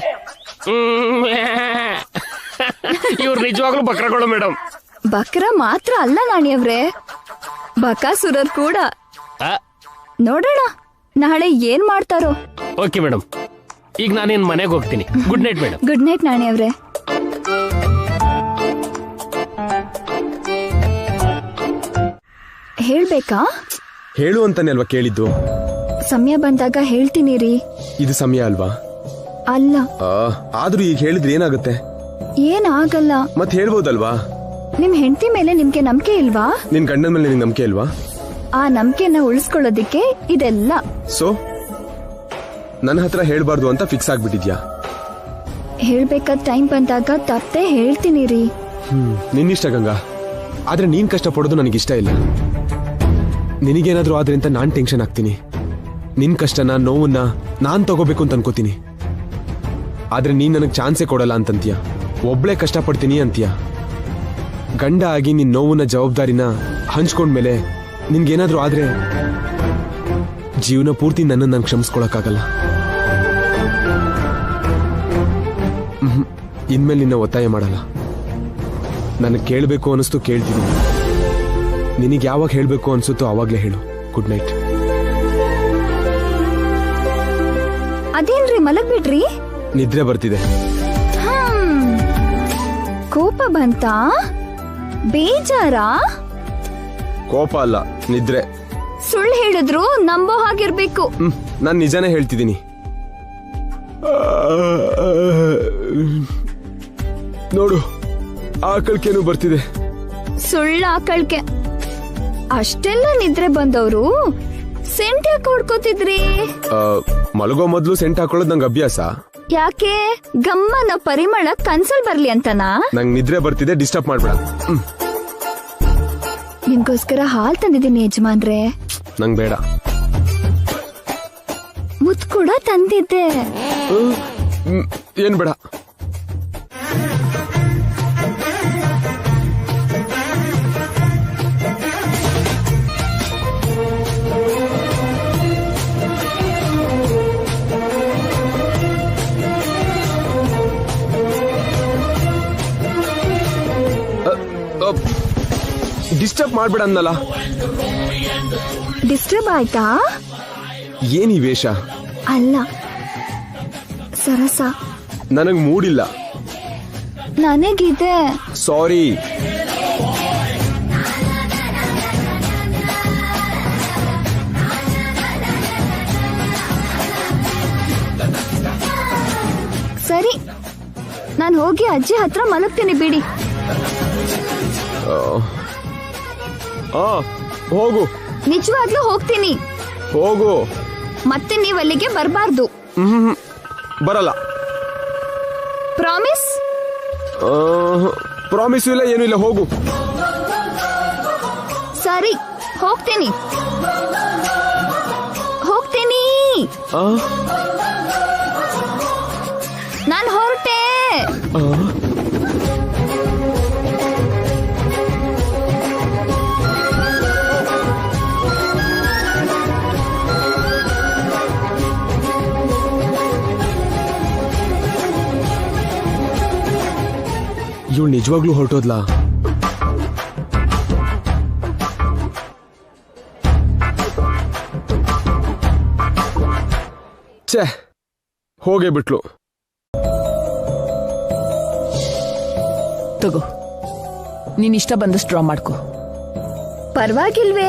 ಇವ್ರು ನಿಜವಾಗ್ಲೂ ಬಕ್ರಗಳು ಮೇಡಮ್. ಬಕ್ರ ಮಾತ್ರ ಅಲ್ಲ ನಾಣಿ ಅವ್ರೆ, ಬಕಾಸುರರ್ ಕೂಡ. ನೋಡೋಣ ನಾಳೆ ಏನ್ ಮಾಡ್ತಾರೋ. ಓಕೆ ಮೇಡಮ್, ಈಗ ನಾನೇನ್ ಮನೆಗೆ ಹೋಗ್ತೀನಿ. Good night madam. Good night Nani ಅವ್ರೆ. ಹೇಳ್ಬೇಕಾ? ಹೇಳು ಅಂತಾನೆ ಅಲ್ವಾ ಕೇಳಿದ್ದು. ಸಮಯ ಬಂದಾಗ ಹೇಳ್ತೀನಿ ರೀ. ಇದು ಸಮಯ ಅಲ್ವಾ? ಅಲ್ಲ. ಆದ್ರೂ ಈಗ ಹೇಳಿದ್ರೆ ಏನಾಗುತ್ತೆ? ಏನಾಗಲ್ಲ. ಮತ್ ಹೇಳ್ಬೋದಲ್ವಾ? ನಿಮ್ ಹೆಂಡತಿ ಮೇಲೆ ನಿಮ್ಗೆ ನಂಬಿಕೆ ಇಲ್ವಾ? ನಿನ್ ಗಂಡನ ಮೇಲೆ ನಿನ್ ನಂಬಿಕೆ ಇಲ್ವಾ? ಆ ನಂಬಿಕೆನ ಉಳಿಸ್ಕೊಳ್ಳೋದಿಕ್ಕೆ ಇದೆಲ್ಲ. ಸೊ ನನ್ನ ಹತ್ರ ಹೇಳ್ಬಾರ್ದು ಅಂತ ಫಿಕ್ಸ್ ಆಗ್ಬಿಟ್ಟಿದ್ಯಾ? ಹೇಳ್ಬೇಕಾದ ಟೈಮ್ ಬಂದಾಗ ತಪ್ಪೇ ಹೇಳ್ತೀನಿ ರೀ. ನಿನ್ನಿಷ್ಟ ಗಂಗಾ, ಆದ್ರೆ ನೀನ್ ಕಷ್ಟ ಪಡೋದು ನನಗಿಷ್ಟ ಇಲ್ಲ. ನಿನಗೇನಾದ್ರೂ ಆದ್ರೆ ಅಂತ ನಾನ್ ಟೆನ್ಷನ್ ಆಗ್ತೀನಿ. ನಿನ್ ಕಷ್ಟನ, ನೋವನ್ನ ನಾನ್ ತಗೋಬೇಕು ಅಂತ ಅನ್ಕೋತೀನಿ. ಆದ್ರೆ ನೀನ್ ನನಗ್ ಚಾನ್ಸೇ ಕೊಡಲ್ಲ ಅಂತಂತೀಯ. ಒಬ್ಳೆ ಕಷ್ಟ ಪಡ್ತೀನಿ ಅಂತೀಯ. ಗಂಡ ಆಗಿ ನಿನ್ ನೋವನ್ನ, ಜವಾಬ್ದಾರಿನ ಹಂಚ್ಕೊಂಡ್ಮೇಲೆ ನಿನ್ಗೇನಾದ್ರೂ ಆದ್ರೆ ಜೀವನ ಪೂರ್ತಿ ನನ್ನನ್ನು ನಾನು ಕ್ಷಮಿಸ್ಕೊಳಕ್ಕಾಗಲ್ಲ. ಇನ್ಮೇಲೆ ನಿನ್ನ ಒತ್ತಾಯ ಮಾಡಲ್ಲ. ನನಗೆ ಕೇಳಬೇಕು ಅನಿಸ್ತು ಕೇಳ್ತೀನಿ. ನಿನಗೆ ಯಾವಾಗ ಹೇಳಬೇಕು ಅನ್ಸುತ್ತೋ ಅವಾಗ್ಲೇ ಹೇಳು. Good night. ಅದೇನ್ರಿ ಮಲಗ್ಬಿಟ್ರಿ? ನಿದ್ರೆ ಬರ್ತಿದೆ. ಕೋಪ ಬಂತಾ? ಬೇಜಾರಾ? ಕೋಪ ಅಲ್ಲ, ನಿದ್ರೆ. ಸುಳ್ಳು ಹೇಳಿದ್ರು ನಂಬೋ ಹಾಗಿರ್ಬೇಕು. ನಾನ್ ನಿಜಾನೇ ಹೇಳ್ತಿದ್ದೀನಿ. ನೋಡು, ಆಕಳ್ಕೇನು ಬರ್ತಿದೆ. ಸುಳ್ಳು ಆಕಳ್ಕೆ. ಅಷ್ಟೆಲ್ಲ ನಿದ್ರೆ ಬಂದವರು ಸೆಂಟ್ ಯಾಕೆ ಹೊಡ್ಕೋತಿದ್ರಿ? ಮಲಗೋ ಮೊದ್ಲು ಸೆಂಟ್ ಹಾಕೊಳ್ಳೋದು ನಂಗೆ ಅಭ್ಯಾಸ. ಯಾಕೆ? ಗಮ್ಮನ ಪರಿಮಳ ಕನ್ಸಲ್ ಬರ್ಲಿ ಅಂತನಾ? ನಂಗೆ ನಿದ್ರೆ ಬರ್ತಿದೆ, ಡಿಸ್ಟರ್ಬ್ ಮಾಡ್ಬೇಡ. ನಿಮ್ಗೋಸ್ಕರ ಹಾಲ್ ತಂದಿದ್ದೀನಿ ಯಜಮಾನ್ರೆ. ನಂಗೆ ಬೇಡ. ಮುತ್ ಕೂಡ ತಂದಿದ್ದೆ. ಏನ್ ಬೇಡ. ಡಿಸ್ಟರ್ಬ್ ಮಾಡ್ಬೇಡ ಅನ್ನಲ್ಲ. ಡಿಸ್ಟರ್ಬ್ ಆಯ್ತಾ? ಏನಿ ವೇಷ? ಅಲ್ಲ, ಸರಸ. ನನಗ್ ಮೂಡಿಲ್ಲ. ನನಗಿದೆ. ಸಾರಿ. ಸರಿ, ನಾನು ಹೋಗಿ ಅಜ್ಜಿ ಹತ್ರ ಮಲಗ್ತೀನಿ ಬಿಡಿ. ಹೋಗು. ನಿಜವಾಗ್ಲೂ ಹೋಗ್ತೀನಿ. ಹೋಗು. ಮತ್ತೆ ನೀವು ಅಲ್ಲಿಗೆ ಬರಬಾರ್ದು. ಬರಲ್ಲ. ಪ್ರಾಮಿಸ್? ಪ್ರಾಮಿಸ್ ಇಲ್ಲ, ಏನು ಇಲ್ಲ. ಹೋಗು. ಸರಿ ಹೋಗ್ತೀನಿ ಹೋಗ್ತೀನಿ ನಾನು ಹೊರಟೆ. ಇವಳು ನಿಜವಾಗ್ಲೂ ಹೊರಟೋದ್ಲಾ? ಛೇ, ಹೋಗೇ ಬಿಟ್ಲು. ತಗೋ, ನೀನ್ ಇಷ್ಟ ಬಂದಷ್ಟು ಡ್ರಾ ಮಾಡ್ಕೋ. ಪರವಾಗಿಲ್ವೇ,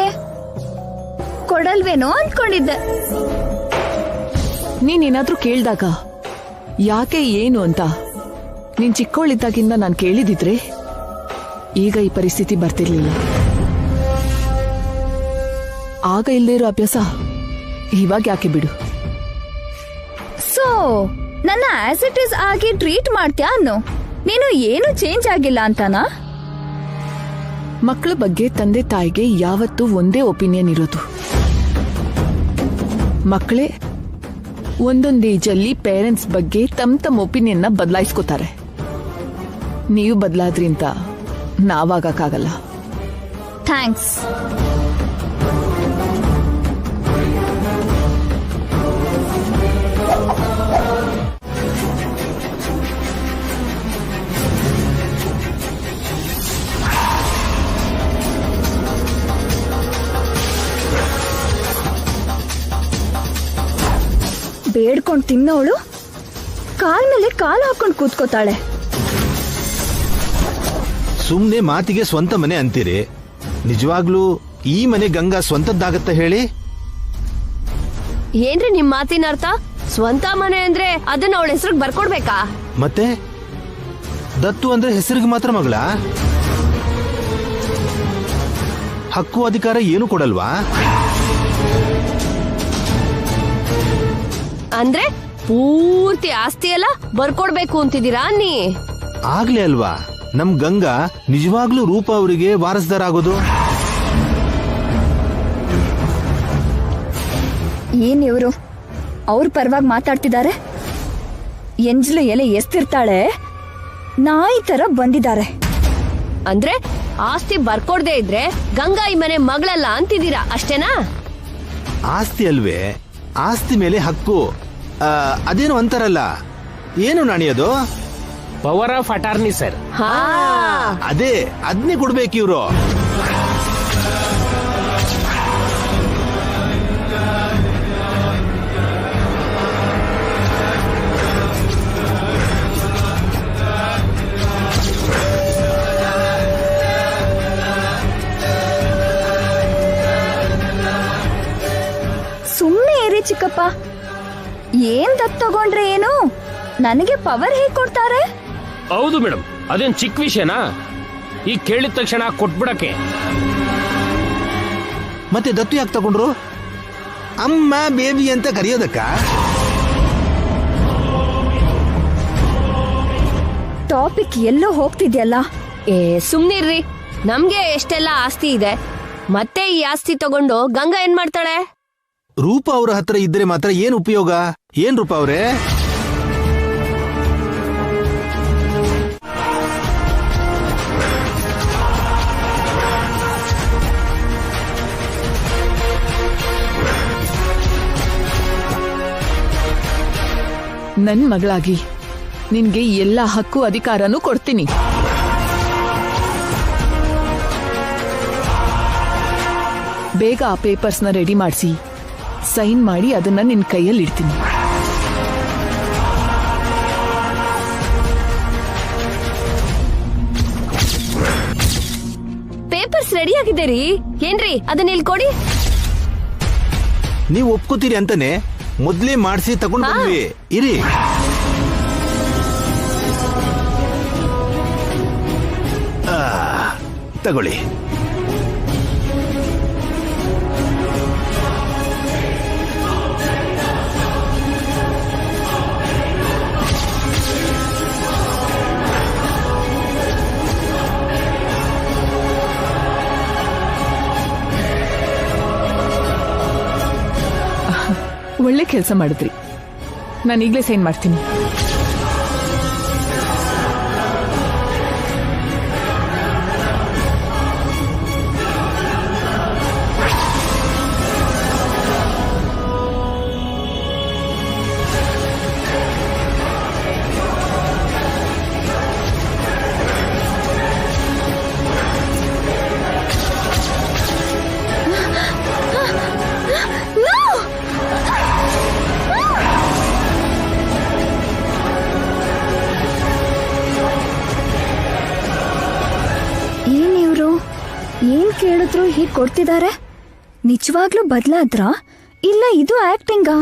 ಕೊಡಲ್ವೇನೋ ಅಂದ್ಕೊಂಡಿದ್ದೆ. ನೀನೇನಾದ್ರೂ ಕೇಳ್ದಾಗ ಯಾಕೆ ಏನು ಅಂತ ನೀನ್ ಚಿಕ್ಕವಳಿದ್ದಾಗಿಂದ ನಾನು ಕೇಳಿದಿದ್ರೆ ಈಗ ಈ ಪರಿಸ್ಥಿತಿ ಬರ್ತಿರ್ಲಿಲ್ಲ. ಆಗ ಇಲ್ಲದೇ ಇರೋ ಅಭ್ಯಾಸ ಇವಾಗ ಯಾಕೆ ಬಿಡು. ಸೊ ನನ್ನ ಆಸ್ ಇಟ್ ಇಸ್ ಆಗಿ ಟ್ರೀಟ್ ಮಾಡ್ತೀಯಾ ಅನ್ನು? ನೀನು ಏನು ಚೇಂಜ್ ಆಗಿಲ್ಲ ಅಂತಾನಾ? ಮಕ್ಕಳ ಬಗ್ಗೆ ತಂದೆ ತಾಯಿಗೆ ಯಾವತ್ತೂ ಒಂದೇ ಒಪಿನಿಯನ್ ಇರೋದು. ಮಕ್ಕಳೇ ಒಂದೊಂದು ಏಜಲ್ಲಿ ಪೇರೆಂಟ್ಸ್ ಬಗ್ಗೆ ತಮ್ಮ ಒಪಿನಿಯನ್ನ ಬದಲಾಯಿಸ್ಕೋತಾರೆ. ನೀವು ಬದಲಾದ್ರಿ ಅಂತ ನಾವಾಗಕ್ಕಾಗಲ್ಲ. ಥ್ಯಾಂಕ್ಸ್. ಬೇಡ್ಕೊಂಡ್ ತಿನ್ನೋಳು ಕಾಲ್ ಮೇಲೆ ಕಾಲು ಹಾಕೊಂಡು ಕೂತ್ಕೋತಾಳೆ. ಸುಮ್ನೆ ಮಾತಿಗೆ ಸ್ವಂತ ಮನೆ ಅಂತೀರಿ, ನಿಜವಾಗ್ಲೂ ಈ ಮನೆ ಗಂಗಾ ಸ್ವಂತದ್ದಾಗತ್ತ ಹೇಳಿ? ಏನ್ರಿ ನಿಮ್ ಮಾತಿನ ಅರ್ಥ? ಸ್ವಂತ ಮನೆ ಅಂದ್ರೆ ಅದನ್ನ ಅವಳ ಹೆಸರಿಗೆ ಬರ್ಕೊಡ್ಬೇಕಾ? ಮತ್ತೆ ದತ್ತು ಅಂದ್ರೆ ಹೆಸರಿಗೆ ಮಾತ್ರ ಮಗಳ? ಹಕ್ಕು ಅಧಿಕಾರ ಏನು ಕೊಡಲ್ವಾ? ಅಂದ್ರೆ ಪೂರ್ತಿ ಆಸ್ತಿ ಎಲ್ಲ ಬರ್ಕೊಡ್ಬೇಕು ಅಂತಿದ್ದೀರಾ ನೀ? ಆಗ್ಲೇ ಅಲ್ವಾ ನಮ್ ಗಂಗಾ ನಿಜವಾಗ್ಲೂ ರೂಪ ಅವರಿಗೆ ವಾರಸ್ದಾರ ಆಗೋದು. ಏನ್ ಇವರು ಅವ್ರ ಪರವಾಗಿ ಮಾತಾಡ್ತಿದ್ದಾರೆ? ಎಂಜ್ಲು ಎಲೆ ಎಸ್ತಿರ್ತಾಳೆ, ನಾಯಿ ತರ ಬಂದಿದ್ದಾರೆ. ಅಂದ್ರೆ ಆಸ್ತಿ ಬರ್ಕೊಡ್ದೇ ಇದ್ರೆ ಗಂಗಾ ಈ ಮನೆ ಮಗಳಲ್ಲ ಅಂತಿದ್ದೀರಾ ಅಷ್ಟೇನಾ? ಆಸ್ತಿ ಅಲ್ವೇ, ಆಸ್ತಿ ಮೇಲೆ ಹಕ್ಕು. ಅದೇನು ಅಂತಾರಲ್ಲ, ಏನು ನಾಣಿಯೋದು? Power of attorney sir. ಅದೇ ಅದನ್ನೇ ಕೊಡ್ಬೇಕು ಇವ್ರು. ಸುಮ್ಮನೆ ಏರಿ ಚಿಕ್ಕಪ್ಪ, ಏನ್ ದತ್ತು ತಗೊಂಡ್ರೆ ಏನು? ನನಗೆ ಪವರ್ ಹೇಗ್ ಕೊಡ್ತಾರೆ? ಹೌದು ಮೇಡಮ್, ಅದೇನ್ ಚಿಕ್ಕ ವಿಷಯನಾ? ಈಗ ಕೇಳಿದ ತಕ್ಷಣ ಕೊಟ್ಬಿಡಕ್ಕೆ. ಮತ್ತೆ ದತ್ತು ಯಾಕೆ ತಗೊಂಡ್ರು? ಅಮ್ಮ ಬೇಬಿ ಅಂತ ಕರೆಯೋದಕ್ಕ? ಟಾಪಿಕ್ ಎಲ್ಲೋ ಹೋಗ್ತಿದ್ಯಲ್ಲ. ಸುಮ್ನಿರ್ರಿ, ನಮ್ಗೆ ಎಷ್ಟೆಲ್ಲ ಆಸ್ತಿ ಇದೆ, ಮತ್ತೆ ಈ ಆಸ್ತಿ ತಗೊಂಡು ಗಂಗಾ ಏನ್ ಮಾಡ್ತಾಳೆ? ರೂಪ ಅವ್ರ ಹತ್ರ ಇದ್ರೆ ಮಾತ್ರ ಏನ್ ಉಪಯೋಗ? ಏನ್ ರೂಪ ಅವ್ರೆ? ನನ್ ಮಗಳಾಗಿ ನಿನ್ಗೆ ಎಲ್ಲ ಹಕ್ಕು ಅಧಿಕಾರನೂ ಕೊಡ್ತೀನಿ. ಬೇಗ ಆ ಪೇಪರ್ಸ್ನ ರೆಡಿ ಮಾಡಿಸಿ ಸೈನ್ ಮಾಡಿ ಅದನ್ನ ನಿನ್ ಕೈಯಲ್ಲಿ ಇಡ್ತೀನಿ. ಪೇಪರ್ಸ್ ರೆಡಿ ಆಗಿದೆ ರೀ. ಏನ್ರಿ ಅದನ್ನ ಇಲ್ಲಿ ಕೊಡಿ. ನೀವು ಒಪ್ಕೋತೀರಿ ಅಂತಾನೆ ಮೊದ್ಲೇ ಮಾಡಿಸಿ ತಗೊಂಡು ಬಂದ್ವಿ. ಇರಿ. ತಗೊಳ್ಳಿ. ಒಳ್ಳೆ ಕೆಲಸ ಮಾಡಿದ್ರಿ. ನಾನು ಈಗಲೇ ಸೈನ್ ಮಾಡ್ತೀನಿ. ಏನಿವ್ರು ಏನ್ ಕೇಳಿದ್ರು ಹೀಗ್ ಕೊಡ್ತಿದ್ದಾರೆ? ನಿಜವಾಗ್ಲೂ ಬದ್ಲಾದ್ರ ಇಲ್ಲ ಇದು ಆಕ್ಟಿಂಗಾ?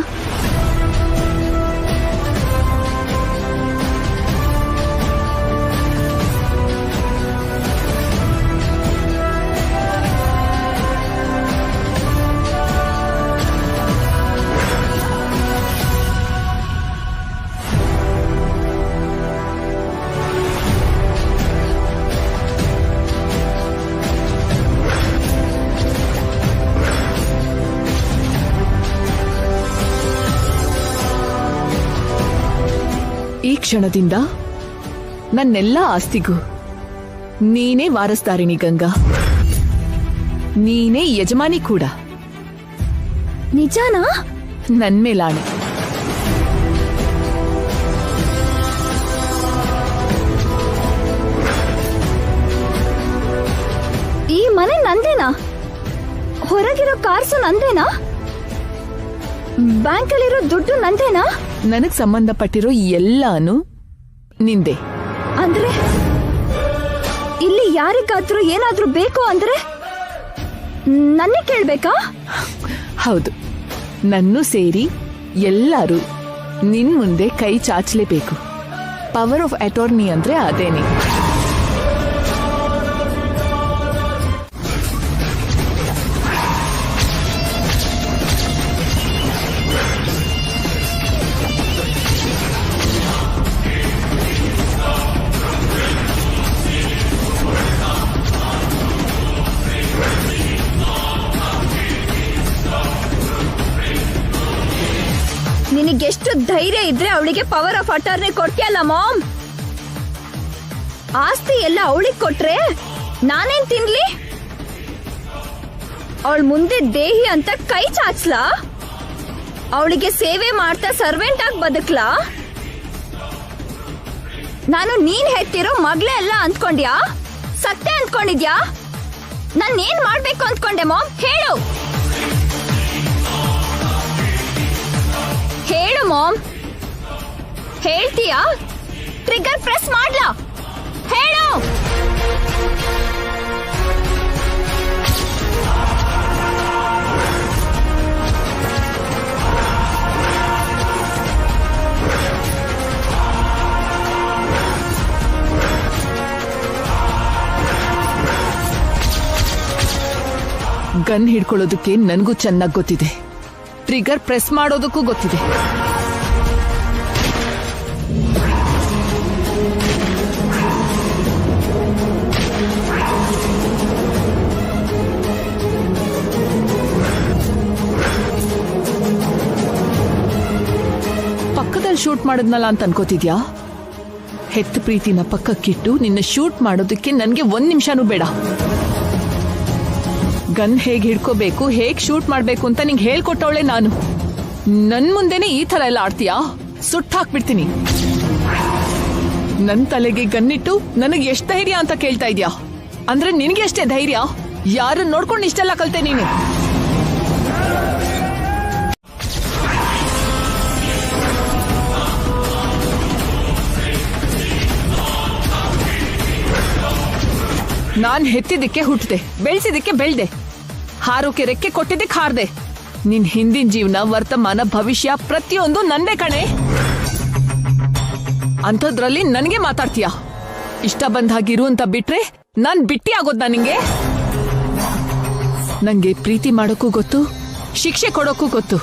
ಈ ಕ್ಷಣದಿಂದ ನನ್ನೆಲ್ಲ ಆಸ್ತಿಗೂ ನೀನೇ ವಾರಸ್ದಾರಿಣಿ ಗಂಗಾ. ನೀನೇ ಯಜಮಾನಿ ಕೂಡ. ನಿಜಾನಾ? ನನ್ಮೇಲಾಣೆ. ಈ ಮನೆ ನಂದೇನಾ? ಹೊರಗಿರೋ ಕಾರ್ಸು ನಂದೇನಾ? ಬ್ಯಾಂಕಲ್ಲಿರೋ ದುಡ್ಡು ನಂದೇನಾ? ನನಗ್ ಸಂಬಂಧಪಟ್ಟಿರೋ ಎಲ್ಲಾನು ನಿಂದೆ. ಅಂದ್ರೆ ಇಲ್ಲಿ ಯಾರಿಗಾದ್ರೂ ಏನಾದ್ರೂ ಬೇಕು ಅಂದ್ರೆ ನನ್ನೇ ಕೇಳ್ಬೇಕಾ? ಹೌದು, ನನ್ನೂ ಸೇರಿ ಎಲ್ಲರೂ ನಿನ್ ಮುಂದೆ ಕೈ ಚಾಚಲೇಬೇಕು. ಪವರ್ ಆಫ್ ಅಟಾರ್ನಿ ಅಂದ್ರೆ ಅದೇನೆ. ನಿನಗೆಷ್ಟು ಧೈರ್ಯ ಇದ್ರೆ ಅವಳಿಗೆ ಪವರ್ ಆಫ್ ಅಟಾರ್ನಿ ಕೊಡ್ತೀಯಲ್ಲ ಮಾಮ್? ಆಸ್ತಿ ಎಲ್ಲ ಅವಳಿಗೆ ಕೊಟ್ರೆ ನಾನೇನ್ ತಿನ್ಲಿ? ಅವಳ ಮುಂದೆ ದೇಹಿ ಅಂತ ಕೈ ಚಾಚ್ಲಾ? ಅವಳಿಗೆ ಸೇವೆ ಮಾಡ್ತಾ ಸರ್ವೆಂಟ್ ಆಗಿ ಬದುಕ್ಲಾ? ನಾನು ನೀನ್ ಹೆತ್ತಿರೋ ಮಗಳೇ ಅಲ್ಲ ಅಂದ್ಕೊಂಡ್ಯಾ? ಸತ್ಯ ಅಂದ್ಕೊಂಡಿದ್ಯಾ? ನಾನ್ ಏನ್ ಮಾಡ್ಬೇಕು ಅಂದ್ಕೊಂಡೆ ಮಾಮ್? ಹೇಳು ಹೇಳು ಮಾಮ್. ಹೇಳ್ತೀಯಾ? ಟ್ರಿಗರ್ ಪ್ರೆಸ್ ಮಾಡ್ಲಾ? ಹೇಳು. ಗನ್ ಹಿಡ್ಕೊಳ್ಳೋದಕ್ಕೆ ನನಗೂ ಚೆನ್ನಾಗಿ ಗೊತ್ತಿದೆ. ಟ್ರಿಗರ್ ಪ್ರೆಸ್ ಮಾಡೋದಕ್ಕೂ ಗೊತ್ತಿದೆ. ಪಕ್ಕದಲ್ಲಿ ಶೂಟ್ ಮಾಡಿದ್ನಲ್ಲ ಅಂತ ಅನ್ಕೋತಿದ್ಯಾ? ಹೆತ್ತ ಪ್ರೀತಿನ ಪಕ್ಕಕ್ಕಿಟ್ಟು ನಿನ್ನ ಶೂಟ್ ಮಾಡೋದಕ್ಕೆ ನನ್ಗೆ 1 ನಿಮಿಷನೂ ಬೇಡ. ಗನ್ ಹೇಗ್ ಹಿಡ್ಕೋಬೇಕು, ಹೇಗ್ ಶೂಟ್ ಮಾಡ್ಬೇಕು ಅಂತ ನಿಂಗೆ ಹೇಳ್ಕೊಟ್ಟವಳೆ ನಾನು. ನನ್ ಮುಂದೆನೆ ಈ ತರ ಎಲ್ಲ ಆಡ್ತೀಯಾ? ಸುಟ್ಟು ಹಾಕ್ಬಿಡ್ತೀನಿ. ನನ್ ತಲೆಗೆ ಗನ್ನಿಟ್ಟು ನನಗೆ ಎಷ್ಟ್ ಧೈರ್ಯ ಅಂತ ಕೇಳ್ತಾ ಇದ್ಯಾ? ಅಂದ್ರೆ ನಿನಗೆ ಎಷ್ಟೇ ಧೈರ್ಯ? ಯಾರನ್ನ ನೋಡ್ಕೊಂಡು ಇಷ್ಟೆಲ್ಲ ಕಲ್ತೆ ನೀನು? ನಾನ್ ಹೆತ್ತಿದ್ದಕ್ಕೆ ಹುಟ್ಟಿದೆ, ಬೆಳೆಸಿದಕ್ಕೆ ಬೆಳ್ದೆ, ಹಾರೋಕೆ ರೆಕ್ಕೆ ಕೊಟ್ಟಿದ್ದಕ್ಕೆ ಹಾರ್ದೆ. ನಿನ್ ಹಿಂದಿನ ಜೀವನ, ವರ್ತಮಾನ, ಭವಿಷ್ಯ ಪ್ರತಿಯೊಂದು ನಂದೇ ಕಣೆ. ಅಂಥದ್ರಲ್ಲಿ ನನಗೆ ಮಾತಾಡ್ತೀಯ? ಇಷ್ಟ ಬಂದ ಹಾಗಿರು ಅಂತ ಬಿಟ್ರೆ ನಾನ್ ಬಿಟ್ಟಿ ಆಗೋದ್ನಾ ನಿಂಗೆ? ನಂಗೆ ಪ್ರೀತಿ ಮಾಡೋಕ್ಕೂ ಗೊತ್ತು, ಶಿಕ್ಷೆ ಕೊಡೋಕ್ಕೂ ಗೊತ್ತು.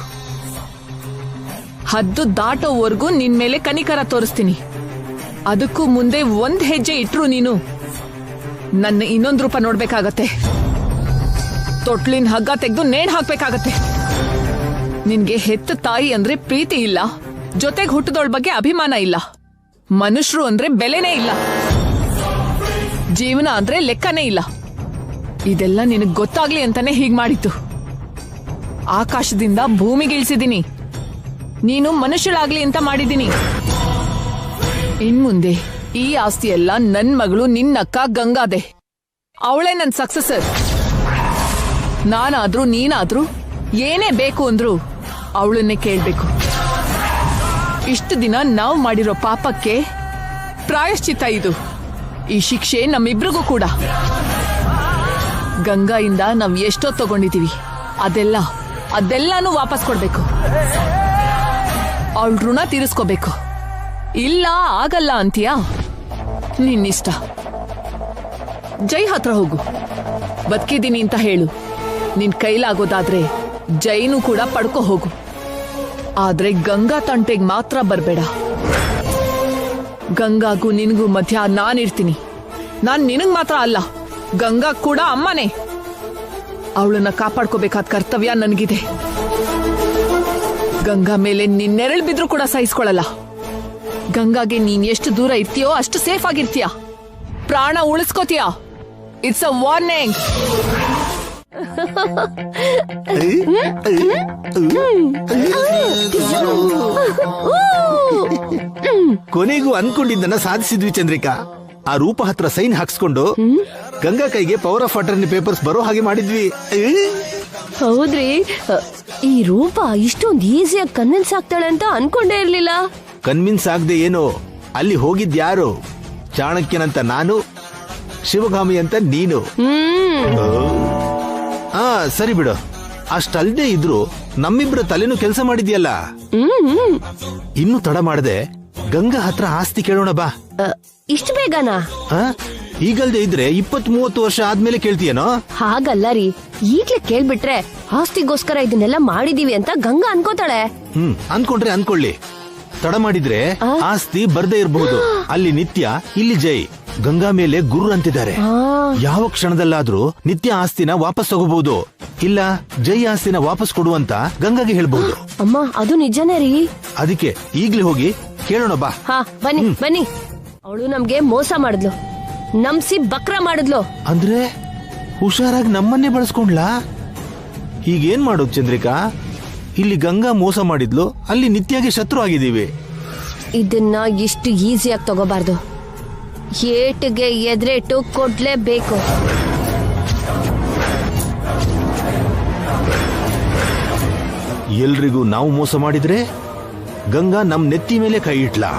ಹದ್ದು ದಾಟೋವರೆಗೂ ನಿನ್ ಮೇಲೆ ಕನಿಕರ ತೋರಿಸ್ತೀನಿ. ಅದಕ್ಕೂ ಮುಂದೆ 1 ಹೆಜ್ಜೆ ಇಟ್ರು ನೀನು ನನ್ನ ಇನ್ನೊಂದು ರೂಪ ನೋಡ್ಬೇಕಾಗತ್ತೆ. ತೊಟ್ಲಿನ ಹಗ್ಗ ತೆಗೆದು ನೇಣ್ ಹಾಕ್ಬೇಕಾಗತ್ತೆ. ನಿನ್ಗೆ ಹೆತ್ತ ತಾಯಿ ಅಂದ್ರೆ ಪ್ರೀತಿ ಇಲ್ಲ, ಜೊತೆಗೆ ಹುಟ್ಟಿದವಳ ಬಗ್ಗೆ ಅಭಿಮಾನ ಇಲ್ಲ, ಮನುಷ್ಯರು ಅಂದ್ರೆ ಬೆಲೆನೇ ಇಲ್ಲ, ಜೀವನ ಅಂದ್ರೆ ಲೆಕ್ಕನೇ ಇಲ್ಲ. ಇದೆಲ್ಲ ನಿನಗ್ ಗೊತ್ತಾಗ್ಲಿ ಅಂತಾನೆ ಹೀಗ್ ಮಾಡಿತ್ತು. ಆಕಾಶದಿಂದ ಭೂಮಿಗೆ ಇಳಿಸಿದೀನಿ, ನೀನು ಮನುಷ್ಯಳಾಗ್ಲಿ ಅಂತ ಮಾಡಿದೀನಿ. ಇನ್ಮುಂದೆ ಈ ಆಸ್ತಿ ಎಲ್ಲ ನನ್ ಮಗಳು ನಿನ್ನಕ್ಕ ಗಂಗಾದೆ, ಅವಳೇ ನನ್ ಸಕ್ಸಸರ್. ನಾನಾದ್ರೂ ನೀನಾದ್ರೂ ಏನೇ ಬೇಕು ಅಂದ್ರು ಅವಳನ್ನೇ ಕೇಳ್ಬೇಕು. ಇಷ್ಟು ದಿನ ನಾವು ಮಾಡಿರೋ ಪಾಪಕ್ಕೆ ಪ್ರಾಯಶ್ಚಿತ್ತ ಇದು. ಈ ಶಿಕ್ಷೆ ನಮ್ಮಿಬ್ರಿಗೂ ಕೂಡ. ಗಂಗಾಯಿಂದ ನಾವ್ ಎಷ್ಟೋ ತಗೊಂಡಿದೀವಿ, ಅದೆಲ್ಲಾನು ವಾಪಸ್ ಕೊಡ್ಬೇಕು. ಅವಳ ಋಣ ತೀರಿಸ್ಕೋಬೇಕು. ಇಲ್ಲ ಆಗಲ್ಲ ಅಂತೀಯಾ? ನಿನ್ನಿಷ್ಟ. ಜೈ ಹತ್ರ ಹೋಗು, ಬದುಕಿದ್ದೀನಿ ಅಂತ ಹೇಳು. ನಿನ್ ಕೈಲಾಗೋದಾದ್ರೆ ಜೈನು ಕೂಡ ಪಡ್ಕೊ ಹೋಗು. ಆದ್ರೆ ಗಂಗಾ ತಂಟೆಗ್ ಮಾತ್ರ ಬರ್ಬೇಡ. ಗಂಗಾಗೂ ನಿನಗೂ ಮಧ್ಯ ನಾನಿರ್ತೀನಿ. ನಾನ್ ನಿನಗ್ ಮಾತ್ರ ಅಲ್ಲ, ಗಂಗಾ ಕೂಡ ಅಮ್ಮನೇ. ಅವಳನ್ನ ಕಾಪಾಡ್ಕೋಬೇಕಾದ ಕರ್ತವ್ಯ ನನಗಿದೆ. ಗಂಗಾ ಮೇಲೆ ನಿನ್ನೆರಳು ಬಿದ್ರು ಕೂಡ ಸಹಿಸ್ಕೊಳ್ಳಲ್ಲ. ಗಂಗಾಗೆ ನೀನ್ ಎಷ್ಟು ದೂರ ಇರ್ತೀಯೋ ಅಷ್ಟು ಸೇಫ್ ಆಗಿರ್ತೀಯ, ಪ್ರಾಣ ಉಳಿಸ್ಕೋತೀಯ. It's a warning. ಕೊನೆಗೂ ಅನ್ಕೊಂಡಿದ್ದನ್ನ ಸಾಧಿಸಿದ್ವಿ ಚಂದ್ರಿಕಾ. ಆ ರೂಪ ಹತ್ರ ಸೈನ್ ಹಾಕ್ಸ್ಕೊಂಡು ಗಂಗಾ ಕೈಗೆ ಪವರ್ ಆಫ್ ಅಟರ್ನಿ ಪೇಪರ್ಸ್ ಬರೋ ಹಾಗೆ ಮಾಡಿದ್ವಿ. ಹೌದ್ರಿ, ಈ ರೂಪ ಇಷ್ಟೊಂದು ಈಸಿಯಾಗಿ ಕನ್ವಿನ್ಸ್ ಆಗ್ತಾಳೆ ಅಂತ ಅನ್ಕೊಂಡೇ ಇರ್ಲಿಲ್ಲ. ಕನ್ವಿನ್ಸ್ ಆಗದೆ ಏನೋ, ಅಲ್ಲಿ ಹೋಗಿದ್ಯಾರು? ಚಾಣಕ್ಯನಂತ ನಾನು, ಶಿವಗಾಮಿ ಅಂತ ನೀನು. ಸರಿ ಬಿಡು. ಅಷ್ಟಲ್ದೇ ಇದ್ರು ನಮ್ಮಿಬ್ರ ತಲೆನೂ ಕೆಲಸ ಮಾಡಿದ್ಯಲ್ಲ. ಇನ್ನು ತಡ ಮಾಡದೆ ಗಂಗಾ ಹತ್ರ ಆಸ್ತಿ ಕೇಳೋಣ ಬಾ. ಇಷ್ಟು ಬೇಗನಾ? ಈಗಲ್ದೆ ಇದ್ರೆ 20-30 ವರ್ಷ ಆದ್ಮೇಲೆ ಕೇಳ್ತೀಯನೋ? ಹಾಗಲ್ಲ ರೀ, ಈಗ್ಲೇ ಕೇಳ್ಬಿಟ್ರೆ ಆಸ್ತಿಗೋಸ್ಕರ ಇದನ್ನೆಲ್ಲ ಮಾಡಿದೀವಿ ಅಂತ ಗಂಗಾ ಅನ್ಕೋತಾಳೆ. ಅನ್ಕೊಂಡ್ರೆ ಅನ್ಕೊಳ್ಳಿ. ತಡ ಮಾಡಿದ್ರೆ ಆಸ್ತಿ ಬರ್ದೇ ಇರಬಹುದು. ಅಲ್ಲಿ ನಿತ್ಯ, ಇಲ್ಲಿ ಜೈ. ಗಂಗಾ ಮೇಲೆ ಗುರು ಅಂತಿದ್ದಾರೆ. ಯಾವ ಕ್ಷಣದಲ್ಲಾದ್ರೂ ನಿತ್ಯ ಆಸ್ತಿನ ವಾಪಸ್ ತಗೋಬಹುದು, ಇಲ್ಲ ಜೈ ಆಸ್ತಿನ ವಾಪಸ್ ಕೊಡುವಂತ ಗಂಗಾಗೆ ಹೇಳ್ಬಹುದು. ಅಮ್ಮ, ಅದು ನಿಜನೇ ರೀ. ಅದಕ್ಕೆ ಈಗ್ಲೇ ಹೋಗಿ ಕೇಳೋಣ ಬಾ. ಬನ್ನಿ ಬನ್ನಿ. ಅವಳು ನಮ್ಗೆ ಮೋಸ ಮಾಡಿದ್ಲು, ನಂಬ್ಸಿ ಬಕ್ರ ಮಾಡಿದ್ಲು. ಅಂದ್ರೆ ಹುಷಾರಾಗಿ ನಮ್ಮನ್ನೇ ಬಳಸ್ಕೊಂಡ್ಲಾ? ಈಗೇನ್ ಮಾಡೋದು ಚಂದ್ರಿಕಾ? ಇಲ್ಲಿ ಗಂಗಾ ಮೋಸ ಮಾಡಿದ್ಲು, ಅಲ್ಲಿ ನಿತ್ಯಾಗೆ ಶತ್ರು ಆಗಿದ್ದೀವಿ. ಇದನ್ನ ಇಷ್ಟು ಈಸಿಯಾಗಿ ತಗೋಬಾರ್ದು. ಏಟಿಗೆ ಎದುರೇಟು ಕೊಡ್ಲೇಬೇಕು. ಎಲ್ರಿಗೂ ನಾವು ಮೋಸ ಮಾಡಿದ್ರೆ ಗಂಗಾ ನಮ್ ನೆತ್ತಿ ಮೇಲೆ ಕೈ ಇಟ್ಲಾ.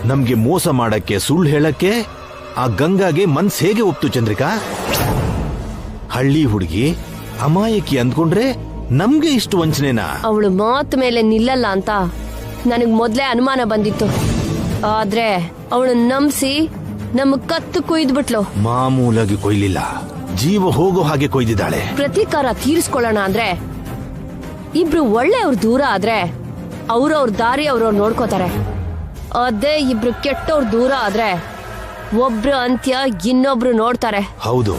ನಮ್ಗೆ ಮೋಸ ಮಾಡಕ್ಕೆ, ಸುಳ್ಳು ಹೇಳಕ್ಕೆ ಆ ಗಂಗಾಗೆ ಮನ್ಸ್ ಹೇಗೆ ಒಪ್ತು ಚಂದ್ರಿಕಾ? ಹಳ್ಳಿ ಹುಡುಗಿ ಅಮಾಯಕಿ ಅಂದ್ಕೊಂಡ್ರೆ ನಮ್ಗೆ ಇಷ್ಟು ವಂಚನೆನಾ? ಅವಳು ಮಾತು ಮೇಲೆ ನಿಲ್ಲಲ್ಲ ಅಂತ ನನಗ್ ಮೊದ್ಲೇ ಅನುಮಾನ ಬಂದಿತ್ತು. ಆದ್ರೆ ಅವಳು ನಂಬಿಸಿ ನಮ್ ಕತ್ತು ಕುಯ್ದ್ಬಿಟ್ಲು. ಮಾಮೂಲಾಗಿ ಕೊಯ್ಲಿಲ್ಲ, ಜೀವ ಹೋಗೋ ಹಾಗೆ ಕೊಯ್ದಿದ್ದಾಳೆ. ಪ್ರತೀಕಾರ ತೀರಿಸ್ಕೊಳ್ಳೋಣ ಅಂದ್ರೆ ಇಬ್ರು ಒಳ್ಳೆಯವ್ರು ದೂರ ಆದ್ರೆ ಅವ್ರವ್ರ ದಾರಿ ಅವ್ರವ್ರು ನೋಡ್ಕೋತಾರೆ. ಅದೇ ಇಬ್ರು ಕೆಟ್ಟವ್ರು ದೂರ ಆದ್ರೆ ಒಬ್ರು ಅಂತ್ಯ ಇನ್ನೊಬ್ರು ನೋಡ್ತಾರೆ. ಹೌದು,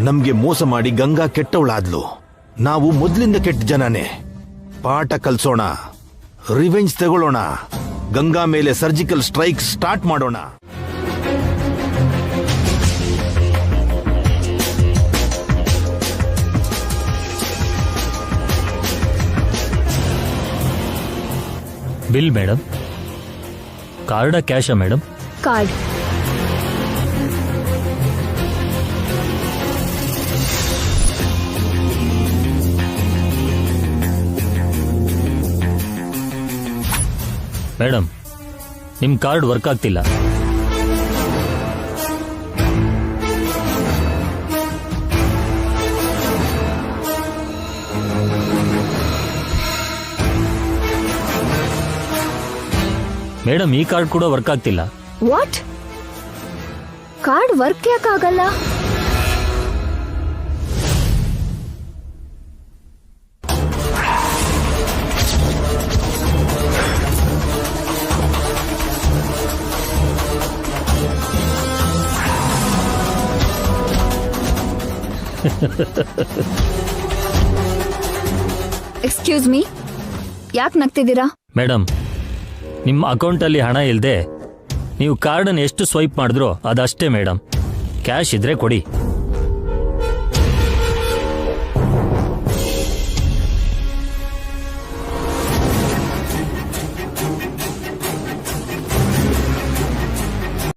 ನಮ್ಗೆ ಮೋಸ ಮಾಡಿ ಗಂಗಾ ಕೆಟ್ಟವಳಾದ್ಲು. ನಾವು ಮೊದ್ಲಿಂದ ಕೆಟ್ಟ ಜನನೇ. ಪಾಠ ಕಲ್ಸೋಣ, ರಿವೆಂಜ್ ತಗೊಳ್ಳೋಣ, ಗಂಗಾ ಮೇಲೆ ಸರ್ಜಿಕಲ್ ಸ್ಟ್ರೈಕ್ ಸ್ಟಾರ್ಟ್ ಮಾಡೋಣ. Bill madam. ಕಾರ್ಡ ಕ್ಯಾಶಾ ಮೇಡಮ್? ಕಾರ್ಡ್. ಮೇಡಮ್, ನಿಮ್ ಕಾರ್ಡ್ ವರ್ಕ್ ಆಗ್ತಿಲ್ಲ. ಮೇಡಮ್, ಈ ಕಾರ್ಡ್ ಕೂಡ ವರ್ಕ್ ಆಗ್ತಿಲ್ಲ. ವಾಟ್? ಕಾರ್ಡ್ ವರ್ಕ್ ಯಾಕಾಗಲ್ಲ? ಎಕ್ಸ್ಕ್ಯೂಸ್ ಮೀ, ಯಾಕೆ ನಗ್ತಿದ್ದೀರಾ? ಮೇಡಮ್, ನಿಮ್ಮ ಅಕೌಂಟಲ್ಲಿ ಹಣ ಇಲ್ಲದೆ ನೀವು ಕಾರ್ಡನ್ನು ಎಷ್ಟು ಸ್ವೈಪ್ ಮಾಡಿದ್ರೋ ಅದಷ್ಟೇ ಮೇಡಮ್. ಕ್ಯಾಶ್ ಇದ್ರೆ ಕೊಡಿ.